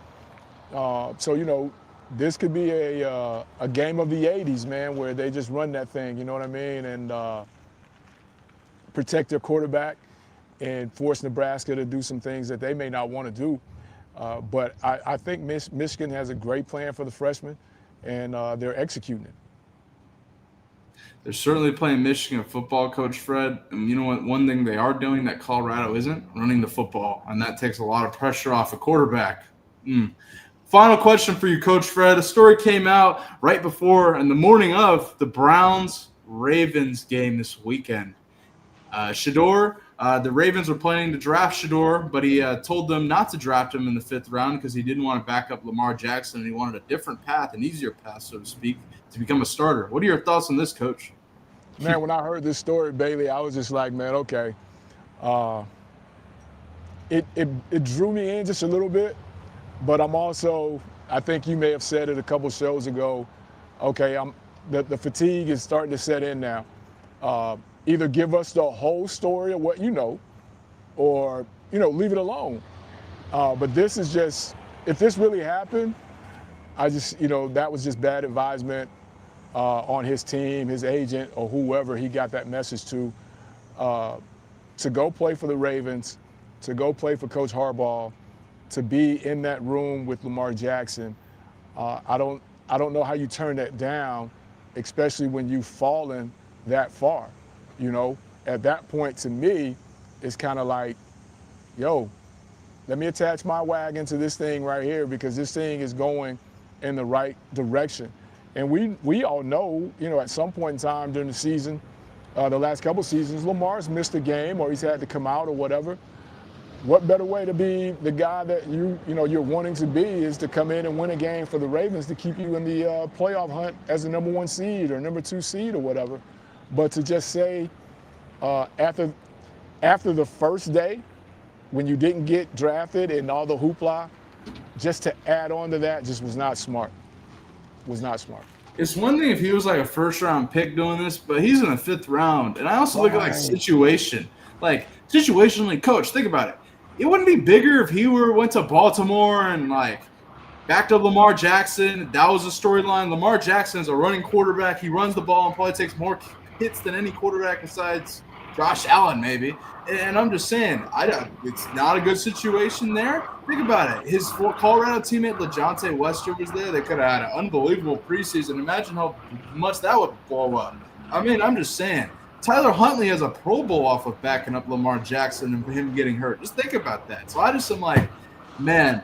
B: So, this could be a game of the 80s, man, where they just run that thing, you know what I mean, and protect their quarterback and force Nebraska to do some things that they may not want to do. But I think Michigan has a great plan for the freshmen, and they're executing it.
A: They're certainly playing Michigan football, Coach Fred. And you know what? One thing they are doing that Colorado isn't, running the football. And that takes a lot of pressure off a quarterback. Final question for you, Coach Fred. A story came out right before and the morning of the Browns-Ravens game this weekend. Shedeur, the Ravens were planning to draft Shedeur, but he told them not to draft him in the 5th round because he didn't want to back up Lamar Jackson, and he wanted a different path, an easier path, so to speak, to become a starter. What are your thoughts on this, Coach?
B: Man, when I heard this story, Bailey, I was just like, man, okay. it drew me in just a little bit, but I'm also, I think you may have said it a couple shows ago, okay, the fatigue is starting to set in now. Either give us the whole story of what you know, or, leave it alone. But this is just, if this really happened, I just, that was just bad advisement on his team, his agent, or whoever he got that message to go play for the Ravens, to go play for Coach Harbaugh, to be in that room with Lamar Jackson. I don't know how you turn that down, especially when you've fallen that far. At that point, to me, it's kind of like, yo, let me attach my wagon to this thing right here, because this thing is going in the right direction. And we all know, at some point in time during the season, the last couple seasons, Lamar's missed a game or he's had to come out or whatever. What better way to be the guy that you're wanting to be is to come in and win a game for the Ravens to keep you in the playoff hunt as the number 1 seed or number 2 seed or whatever. But to just say after the first day, when you didn't get drafted and all the hoopla, just to add on to that just was not smart. Was not smart.
A: It's one thing if he was like a first-round pick doing this, but he's in the 5th round. And I also look at situation. Situationally, coach, think about it. It wouldn't be bigger if he went to Baltimore and backed up Lamar Jackson. That was a storyline. Lamar Jackson is a running quarterback. He runs the ball and probably takes more hits than any quarterback besides Josh Allen, maybe. And I'm just saying, it's not a good situation there. Think about it. His Colorado teammate LeJohntay Wester was there. They could have had an unbelievable preseason. Imagine how much that would blow up. I mean, I'm just saying. Tyler Huntley has a Pro Bowl off of backing up Lamar Jackson and him getting hurt. Just think about that. So I just am like, man,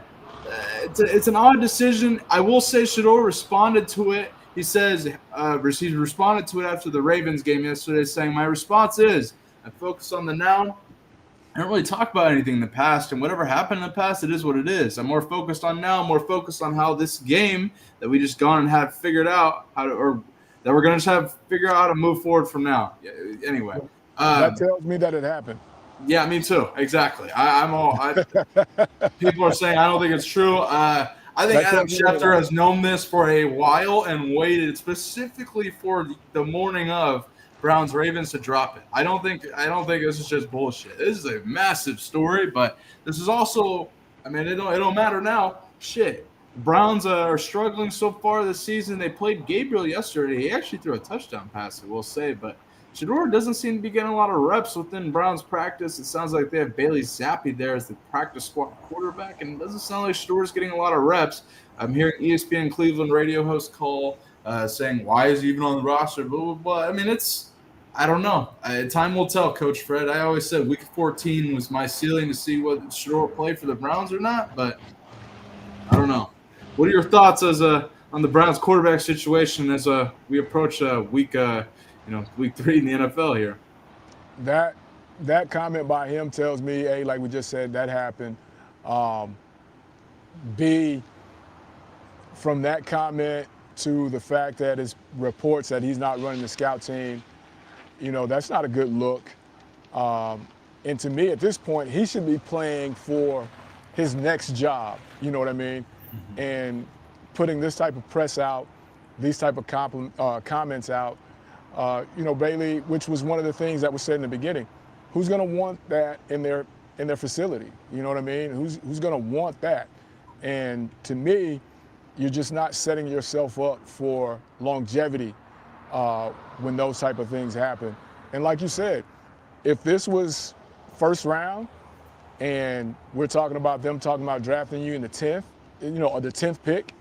A: it's an odd decision. I will say Shedeur responded to it. He says he responded to it after the Ravens game yesterday, saying, my response is, I focus on the now. I don't really talk about anything in the past, and whatever happened in the past, it is what it is. I'm more focused on now. I'm more focused on how this game that we just gone and have figured out that we're going to figure out how to move forward from now. Anyway.
B: That tells me that it happened.
A: Yeah, me too. Exactly. People are saying I don't think it's true. I think Adam Schefter has known this for a while and waited specifically for the morning of Browns-Ravens to drop it. I don't think this is just bullshit. This is a massive story, but this is also, I mean, it don't matter now. Shit. Browns are struggling so far this season. They played Gabriel yesterday. He actually threw a touchdown pass, I will say, but Shedeur doesn't seem to be getting a lot of reps within Browns practice. It sounds like they have Bailey Zappi there as the practice squad quarterback, and it doesn't sound like Shedeur's getting a lot of reps. I'm hearing ESPN Cleveland radio host call saying, why is he even on the roster, blah, blah, blah. I mean, I don't know. Time will tell, Coach Fred. I always said week 14 was my ceiling to see what Shedeur played for the Browns or not, but I don't know. What are your thoughts on the Browns quarterback situation as we approach week 3 in the NFL here?
B: That comment by him tells me, A, like we just said, that happened. B, from that comment to the fact that it's reports that he's not running the scout team, that's not a good look. And to me, at this point, he should be playing for his next job. You know what I mean? Mm-hmm. And putting this type of press out, these type of comments out, Bailey, which was one of the things that was said in the beginning. Who's going to want that in their facility? You know what I mean? Who's going to want that? And to me, you're just not setting yourself up for longevity when those type of things happen. And like you said, if this was first round and we're talking about them talking about drafting you in the 10th, or the 10th pick,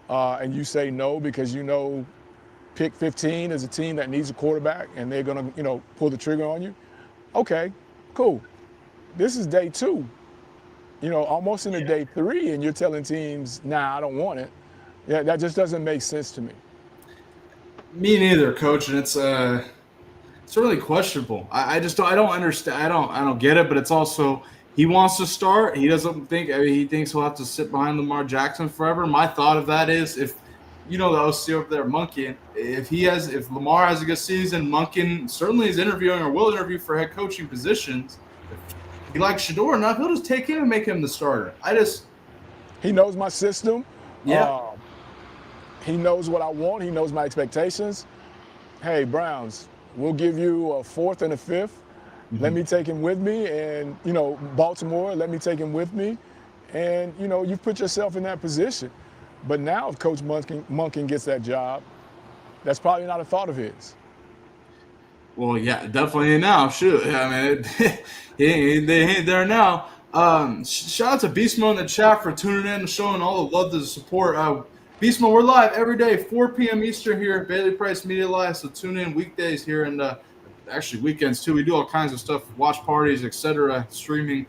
B: and you say no because pick 15 is a team that needs a quarterback and they're going to, pull the trigger on you. Okay, cool. This is day 2, almost into day 3, and you're telling teams, nah, I don't want it. Yeah, that just doesn't make sense to me.
A: Me neither, Coach, and it's really questionable. I don't understand. I don't get it, but it's also he wants to start. He doesn't think. He thinks he'll have to sit behind Lamar Jackson forever. My thought of that is if the OC over there, Monken, if Lamar has a good season, Monken certainly is interviewing or will interview for head coaching positions. he likes Shedeur enough, he'll just take him and make him the starter.
B: He knows my system.
A: Yeah.
B: He knows what I want. He knows my expectations. Hey, Browns, we'll give you a 4th and a 5th. Let me take him with me. And, Baltimore, let me take him with me. And, you put yourself in that position. But now if Coach Monken gets that job, that's probably not a thought of his.
A: Well, yeah, definitely ain't now. Shoot. I mean, they ain't there now. Shout out to Beastmo in the chat for tuning in and showing all the love to the support. Beastmo, we're live every day, 4 p.m. Eastern here at Bailey Price Media Live. So tune in weekdays here and actually weekends too. We do all kinds of stuff, watch parties, etc., streaming,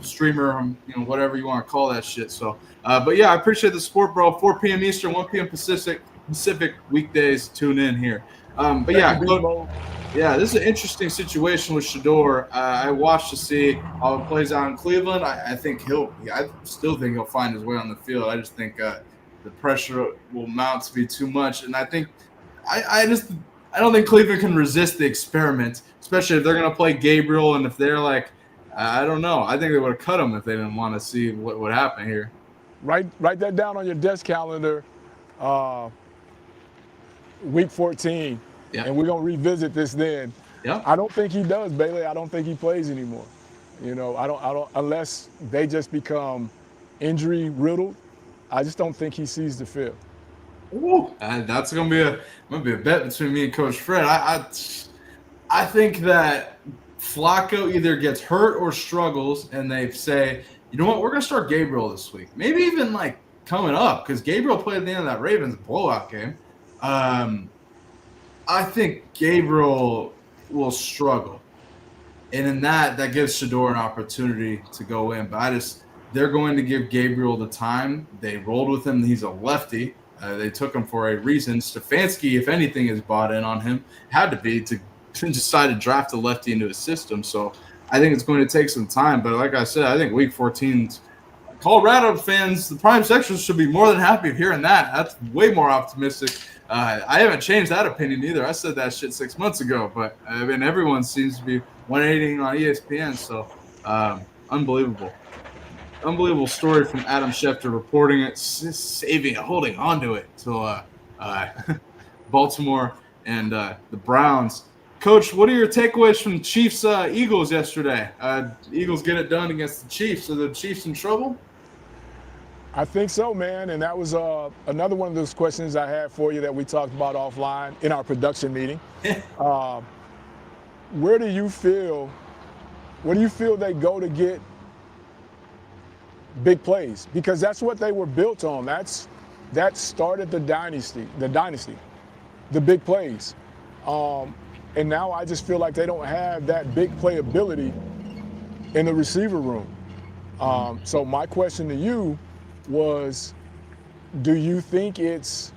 A: streamer, whatever you want to call that shit. So, but yeah, I appreciate the support, bro. 4 p.m. Eastern, 1 p.m. Pacific weekdays. Tune in here. But yeah, yeah, this is an interesting situation with Shedeur. I watched to see how it plays out in Cleveland. I still think he'll find his way on the field. I just think the pressure will mount to be too much, and I think I don't think Cleveland can resist the experiment, especially if they're going to play Gabriel, and if they're like, I don't know. I think they would have cut him if they didn't want to see what would happen here.
B: Write that down on your desk calendar. Week 14, and we're gonna revisit this then.
A: Yeah.
B: I don't think he does, Bailey. I don't think he plays anymore. I don't unless they just become injury riddled. I just don't think he sees the field.
A: Ooh, that's gonna be a bet between me and Coach Fred. I think that Flacco either gets hurt or struggles, and they say, you know what, we're gonna start Gabriel this week. Maybe even like coming up, because Gabriel played at the end of that Ravens blowout game. I think Gabriel will struggle, and in that gives Shedeur an opportunity to go in. But they're going to give Gabriel the time. They rolled with him. He's a lefty. They took him for a reason. Stefanski, if anything, is bought in on him. Had to be to decide to draft a lefty into his system. So I think it's going to take some time. But like I said, I think Week 14's Colorado fans, the Prime Sections should be more than happy of hearing that. That's way more optimistic. I haven't changed that opinion either. I said that shit 6 months ago, but I mean, everyone seems to be 180 on ESPN. So unbelievable. Unbelievable story from Adam Schefter reporting it, saving it, holding on to it till Baltimore and the Browns. Coach, what are your takeaways from Chiefs Eagles yesterday? Eagles get it done against the Chiefs. Are the Chiefs in trouble?
B: I think so, man. And that was another one of those questions I had for you that we talked about offline in our production meeting. Where do you feel they go to get big plays? Because that's what they were built on. That started the dynasty, the big plays. And now I just feel like they don't have that big play ability in the receiver room. So my question to you was, do you think it's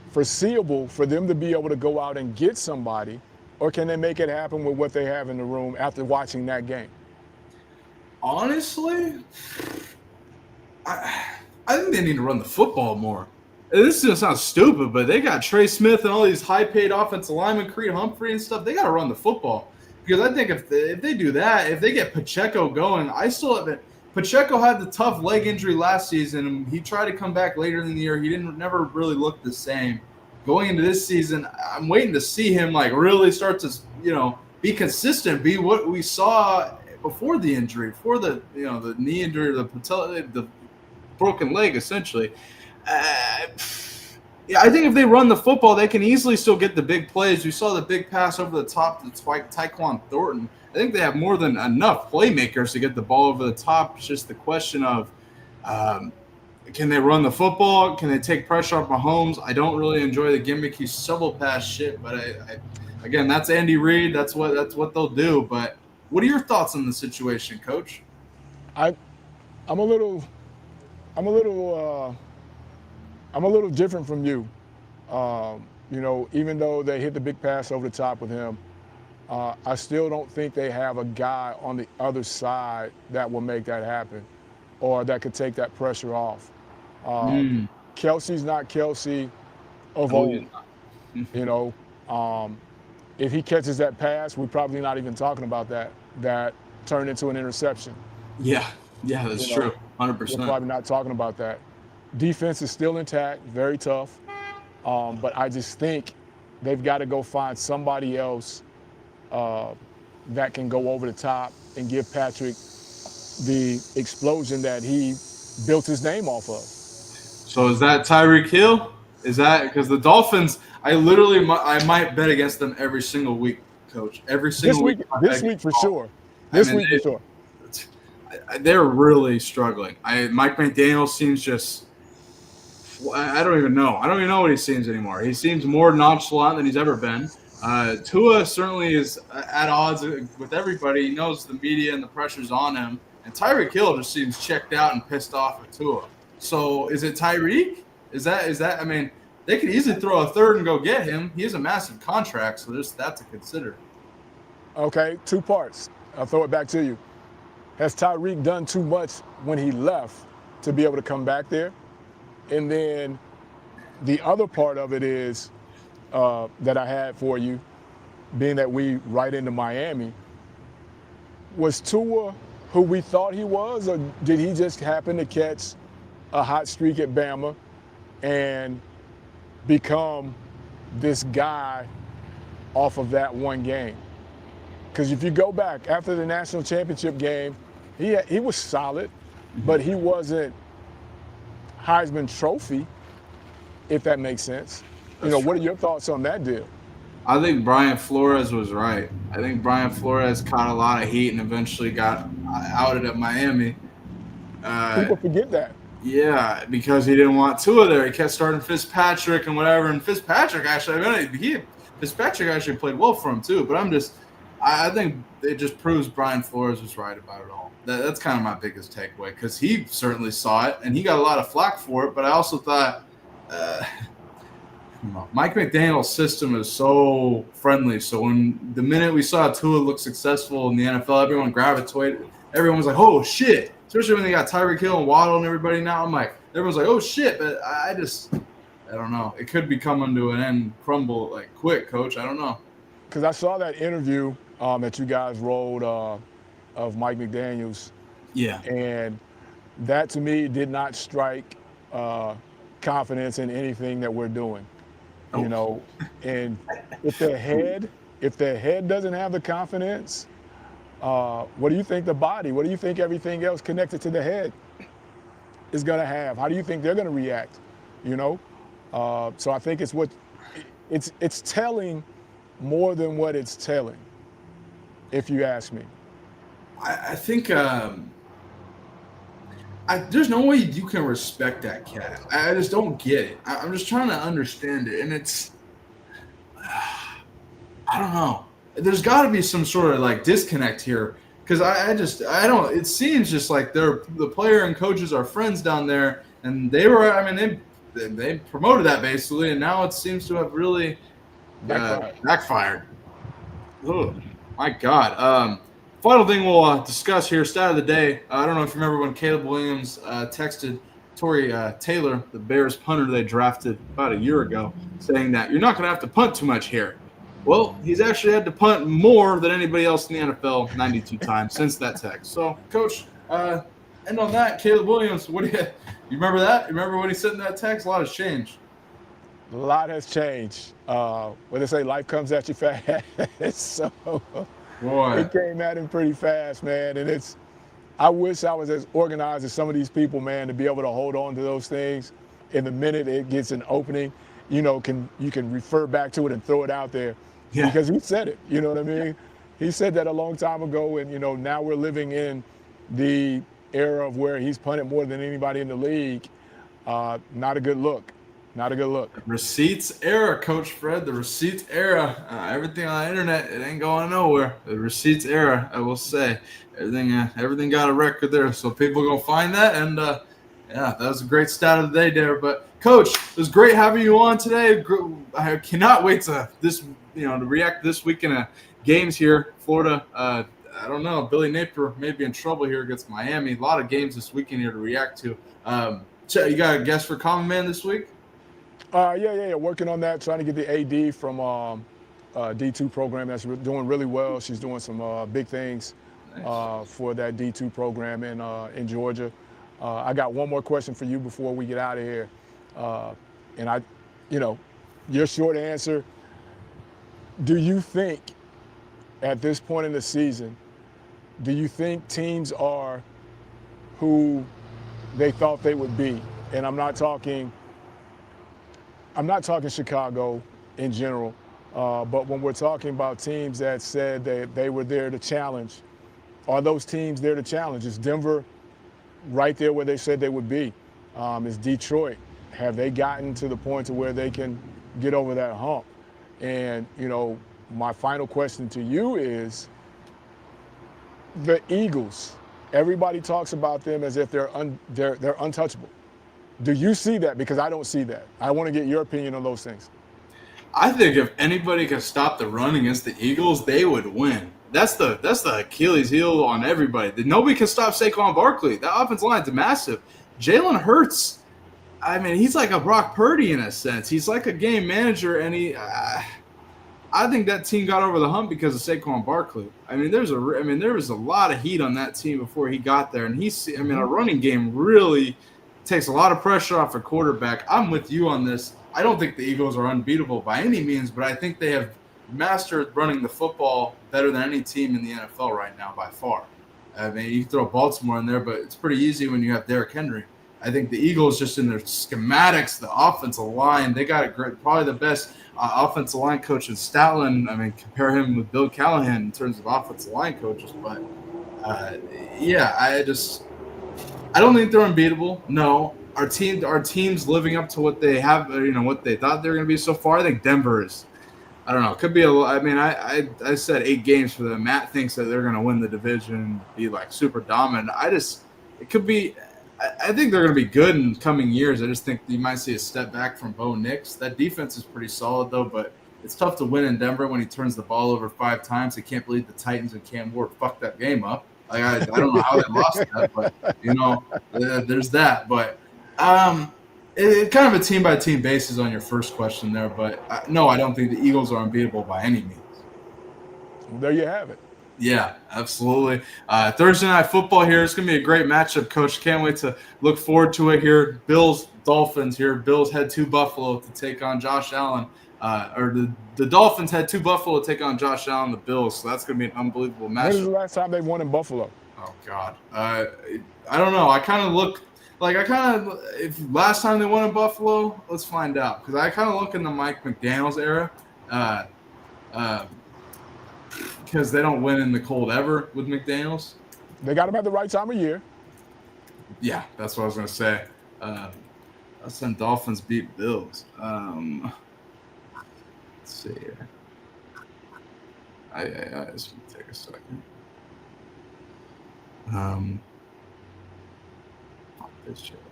B: foreseeable for them to be able to go out and get somebody, or can they make it happen with what they have in the room after watching that game?
A: Honestly, I think they need to run the football more. This is going to sound stupid, but they got Trey Smith and all these high-paid offensive linemen, Creed Humphrey and stuff. They got to run the football. Because I think if they do that, if they get Pacheco going, Pacheco had the tough leg injury last season, and he tried to come back later in the year. He never really looked the same. Going into this season, I'm waiting to see him really start to, be consistent, be what we saw before the injury, before the knee injury, the broken leg, essentially. Yeah, I think if they run the football, they can easily still get the big plays. We saw the big pass over the top to Tyquan Thornton. I think they have more than enough playmakers to get the ball over the top. It's just the question of can they run the football? Can they take pressure off Mahomes? I don't really enjoy the gimmicky shovel pass shit, but again, that's Andy Reid. That's what they'll do. But what are your thoughts on the situation, Coach?
B: I'm a little different from you. Even though they hit the big pass over the top with him, I still don't think they have a guy on the other side that will make that happen or that could take that pressure off. Kelsey's not Kelsey of old. If he catches that pass, we're probably not even talking about that turned into an interception.
A: Yeah, that's true. 100%.
B: We're probably not talking about that. Defense is still intact, very tough. But I just think they've got to go find somebody else that can go over the top and give Patrick the explosion that he built his name off of.
A: So is that Tyreek Hill? Is that because the Dolphins? I might bet against them every single week, Coach. Every single week.
B: This week for sure. This week for sure.
A: They're really struggling. Mike McDaniel seems just. I don't even know. I don't even know what he seems anymore. He seems more nonchalant than he's ever been. Tua certainly is at odds with everybody. He knows the media and the pressure's on him. And Tyreek Hill just seems checked out and pissed off at Tua. So is it Tyreek? Is that? I mean, they could easily throw a third and go get him. He has a massive contract, so there's that to consider.
B: Okay, 2 parts. I'll throw it back to you. Has Tyreek done too much when he left to be able to come back there? And then the other part of it is that I had for you, being that we right into Miami, was Tua who we thought he was, or did he just happen to catch a hot streak at Bama and become this guy off of that one game? Because if you go back after the national championship game, he was solid, but he wasn't Heisman Trophy, if that makes sense. What are your thoughts on that deal?
A: I think Brian Flores was right. I think Brian Flores caught a lot of heat and eventually got outed at Miami.
B: People forget that.
A: Yeah, because he didn't want Tua there. He kept starting Fitzpatrick and whatever. And Fitzpatrick actually played well for him too. But I think it just proves Brian Flores was right about it all. That's kind of my biggest takeaway, because he certainly saw it and he got a lot of flack for it. But I also thought Mike McDaniel's system is so friendly. So when the minute we saw Tua look successful in the NFL, everyone gravitated. Everyone was like, "Oh shit!" Especially when they got Tyreek Hill and Waddle and everybody. Now I'm like, everyone's like, "Oh shit!" But I don't know. It could be coming to an end, crumble like quick, Coach. I don't know.
B: Because I saw that interview that you guys rolled of Mike McDaniel's.
A: Yeah.
B: And that to me did not strike confidence in anything that we're doing.
A: Oh.
B: And if their head doesn't have the confidence, what do you think the body, what do you think everything else connected to the head is going to have? How do you think they're going to react? So I think it's telling more than what it's telling, if you ask me.
A: I think there's no way you can respect that cat. I just don't get it. I'm just trying to understand it, and it's I don't know. There's got to be some sort of like disconnect here, because I don't. It seems just like the player and coaches are friends down there, and they were. I mean, they promoted that basically, and now it seems to have really backfired. Oh my God. Final thing we'll discuss here, stat of the day. I don't know if you remember when Caleb Williams texted Torrey Taylor, the Bears punter they drafted about a year ago, saying that you're not going to have to punt too much here. Well, he's actually had to punt more than anybody else in the NFL 92 times since that text. So, Coach, end on that, Caleb Williams, what do you remember that? You remember when he sent that text? A lot has changed.
B: A lot has changed. What they say, life comes at you fast. So
A: Boy.
B: It came at him pretty fast, man. And I wish I was as organized as some of these people, man, to be able to hold on to those things. In the minute it gets an opening, you can refer back to it and throw it out there.
A: Yeah.
B: Because he said it, you know what I mean? He said that a long time ago, and, now we're living in the era of where he's punted more than anybody in the league. Not a good look. Not a good look.
A: Receipts era, Coach Fred. The receipts era. Everything on the internet, it ain't going nowhere. The receipts era, I will say. Everything got a record there. So people are going to find that. And, that was a great stat of the day there. But, Coach, it was great having you on today. I cannot wait to react this weekend of games here. Florida, I don't know. Billy Napier may be in trouble here against Miami. A lot of games this weekend here to react to. You got a guest for Common Man this week?
B: Yeah. Working on that, trying to get the AD from D2 program that's doing really well. She's doing some big things for that D2 program in Georgia. I got one more question for you before we get out of here. And your short answer, do you think at this point in the season, do you think teams are who they thought they would be? And I'm not talking Chicago in general, but when we're talking about teams that said that they were there to challenge, are those teams there to challenge? Is Denver right there where they said they would be? Is Detroit? Have they gotten to the point to where they can get over that hump? And, my final question to you is the Eagles. Everybody talks about them as if they're untouchable. Do you see that? Because I don't see that. I want to get your opinion on those things.
A: I think if anybody could stop the run against the Eagles, they would win. That's the Achilles heel on everybody. Nobody can stop Saquon Barkley. That offensive line's massive. Jalen Hurts, I mean, he's like a Brock Purdy in a sense. He's like a game manager, and I think that team got over the hump because of Saquon Barkley. I mean, there was a lot of heat on that team before he got there, and a running game really takes a lot of pressure off a quarterback. I'm with you on this. I don't think the Eagles are unbeatable by any means, but I think they have mastered running the football better than any team in the NFL right now by far. I mean, you can throw Baltimore in there, but it's pretty easy when you have Derrick Henry. I think the Eagles, just in their schematics, the offensive line, they got a great, probably the best offensive line coach in Statland. I mean, compare him with Bill Callahan in terms of offensive line coaches. But, I don't think they're unbeatable. No. Our team's living up to what they have, what they thought they were going to be so far. I think Denver is, I don't know, it could be I said 8 games for them. Matt thinks that they're going to win the division and be like super dominant. It could be, I think they're going to be good in coming years. I just think you might see a step back from Bo Nix. That defense is pretty solid though, but it's tough to win in Denver when he turns the ball over 5 times. I can't believe the Titans and Cam Ward fucked that game up. Like, I don't know how they lost that, but there's that. But it's kind of a team-by-team basis on your first question there, but no, I don't think the Eagles are unbeatable by any means.
B: There you have it.
A: Yeah, absolutely. Thursday Night Football here. It's going to be a great matchup, Coach. Can't wait to look forward to it here. Bills, Dolphins here. Bills head to Buffalo to take on Josh Allen. The Dolphins had to Buffalo to take on Josh Allen, the Bills, so that's going to be an unbelievable matchup.
B: When was the last time they won in Buffalo?
A: Oh, God. I don't know. If last time they won in Buffalo, let's find out. Because I kind of look in the Mike McDaniels era because they don't win in the cold ever with McDaniels.
B: They got him at the right time of year.
A: Yeah, that's what I was going to say. Last time Dolphins beat Bills. Let's see here. I just want to take a second.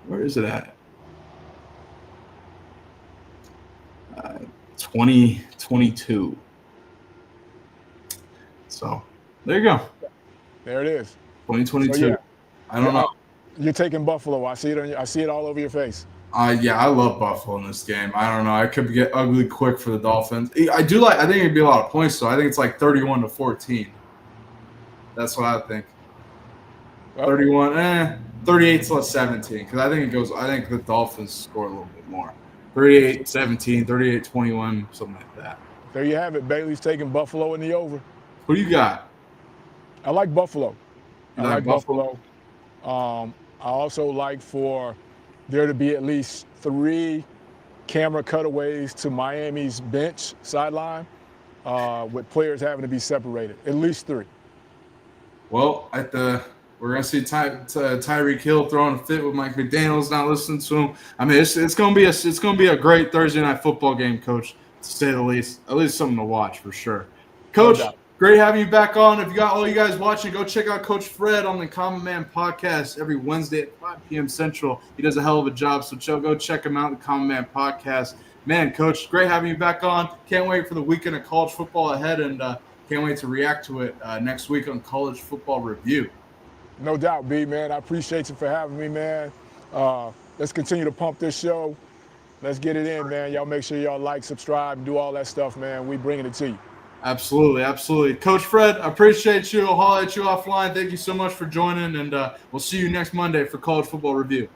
A: Where is it at? 2022. So there you go.
B: There it is.
A: 2022.
B: So, yeah.
A: I don't know.
B: You're taking Buffalo. I see it all over your face.
A: Yeah, I love Buffalo in this game. I don't know. I could get ugly quick for the Dolphins. I think it'd be a lot of points, though. I think it's like 31-14. That's what I think. 38-17. Because I think the Dolphins score a little bit more. 38-17, 38-21, something like that.
B: There you have it. Bailey's taking Buffalo in the over.
A: Who do you got?
B: I like Buffalo.
A: You like Buffalo?
B: I also like for there to be at least 3 camera cutaways to Miami's bench sideline with players having to be separated. At least 3.
A: Well, we're going to see Tyreek Hill throwing a fit with Mike McDaniels, not listening to him. I mean, it's going to be a great Thursday Night Football game, Coach, to say the least. At least something to watch for sure. Coach, great having you back on. If you got all you guys watching, go check out Coach Fred on the Common Man podcast every Wednesday at 5 p.m. Central. He does a hell of a job, so go check him out, the Common Man podcast. Man, Coach, great having you back on. Can't wait for the weekend of college football ahead, and can't wait to react to it next week on College Football Review.
B: No doubt, B, man. I appreciate you for having me, man. Let's continue to pump this show. Let's get it in, man. Y'all make sure y'all like, subscribe, and do all that stuff, man. We bringing it to you.
A: Absolutely, absolutely. Coach Fred, I appreciate you. I'll holler at you offline. Thank you so much for joining, and we'll see you next Monday for College Football Review.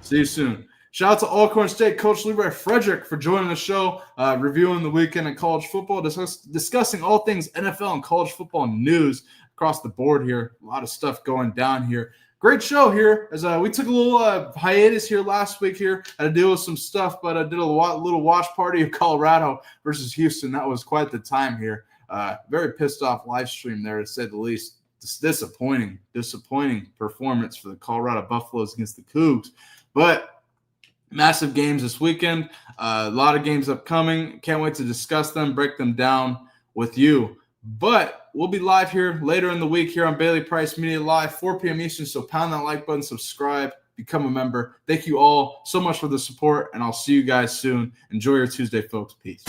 A: See you soon. Shout out to Alcorn State Coach Leroy Frederick for joining the show, reviewing the weekend in college football, discussing all things NFL and college football news across the board here. A lot of stuff going down here. Great show here. As we took a little hiatus here last week here. Had to deal with some stuff, but I did a little watch party of Colorado versus Houston. That was quite the time here. Very pissed off live stream there, to say the least. Disappointing performance for the Colorado Buffaloes against the Cougs. But massive games this weekend. A lot of games upcoming. Can't wait to discuss them, break them down with you. But we'll be live here later in the week here on Bailey Price Media Live, 4 p.m. Eastern. So pound that like button, subscribe, become a member. Thank you all so much for the support, and I'll see you guys soon. Enjoy your Tuesday, folks. Peace.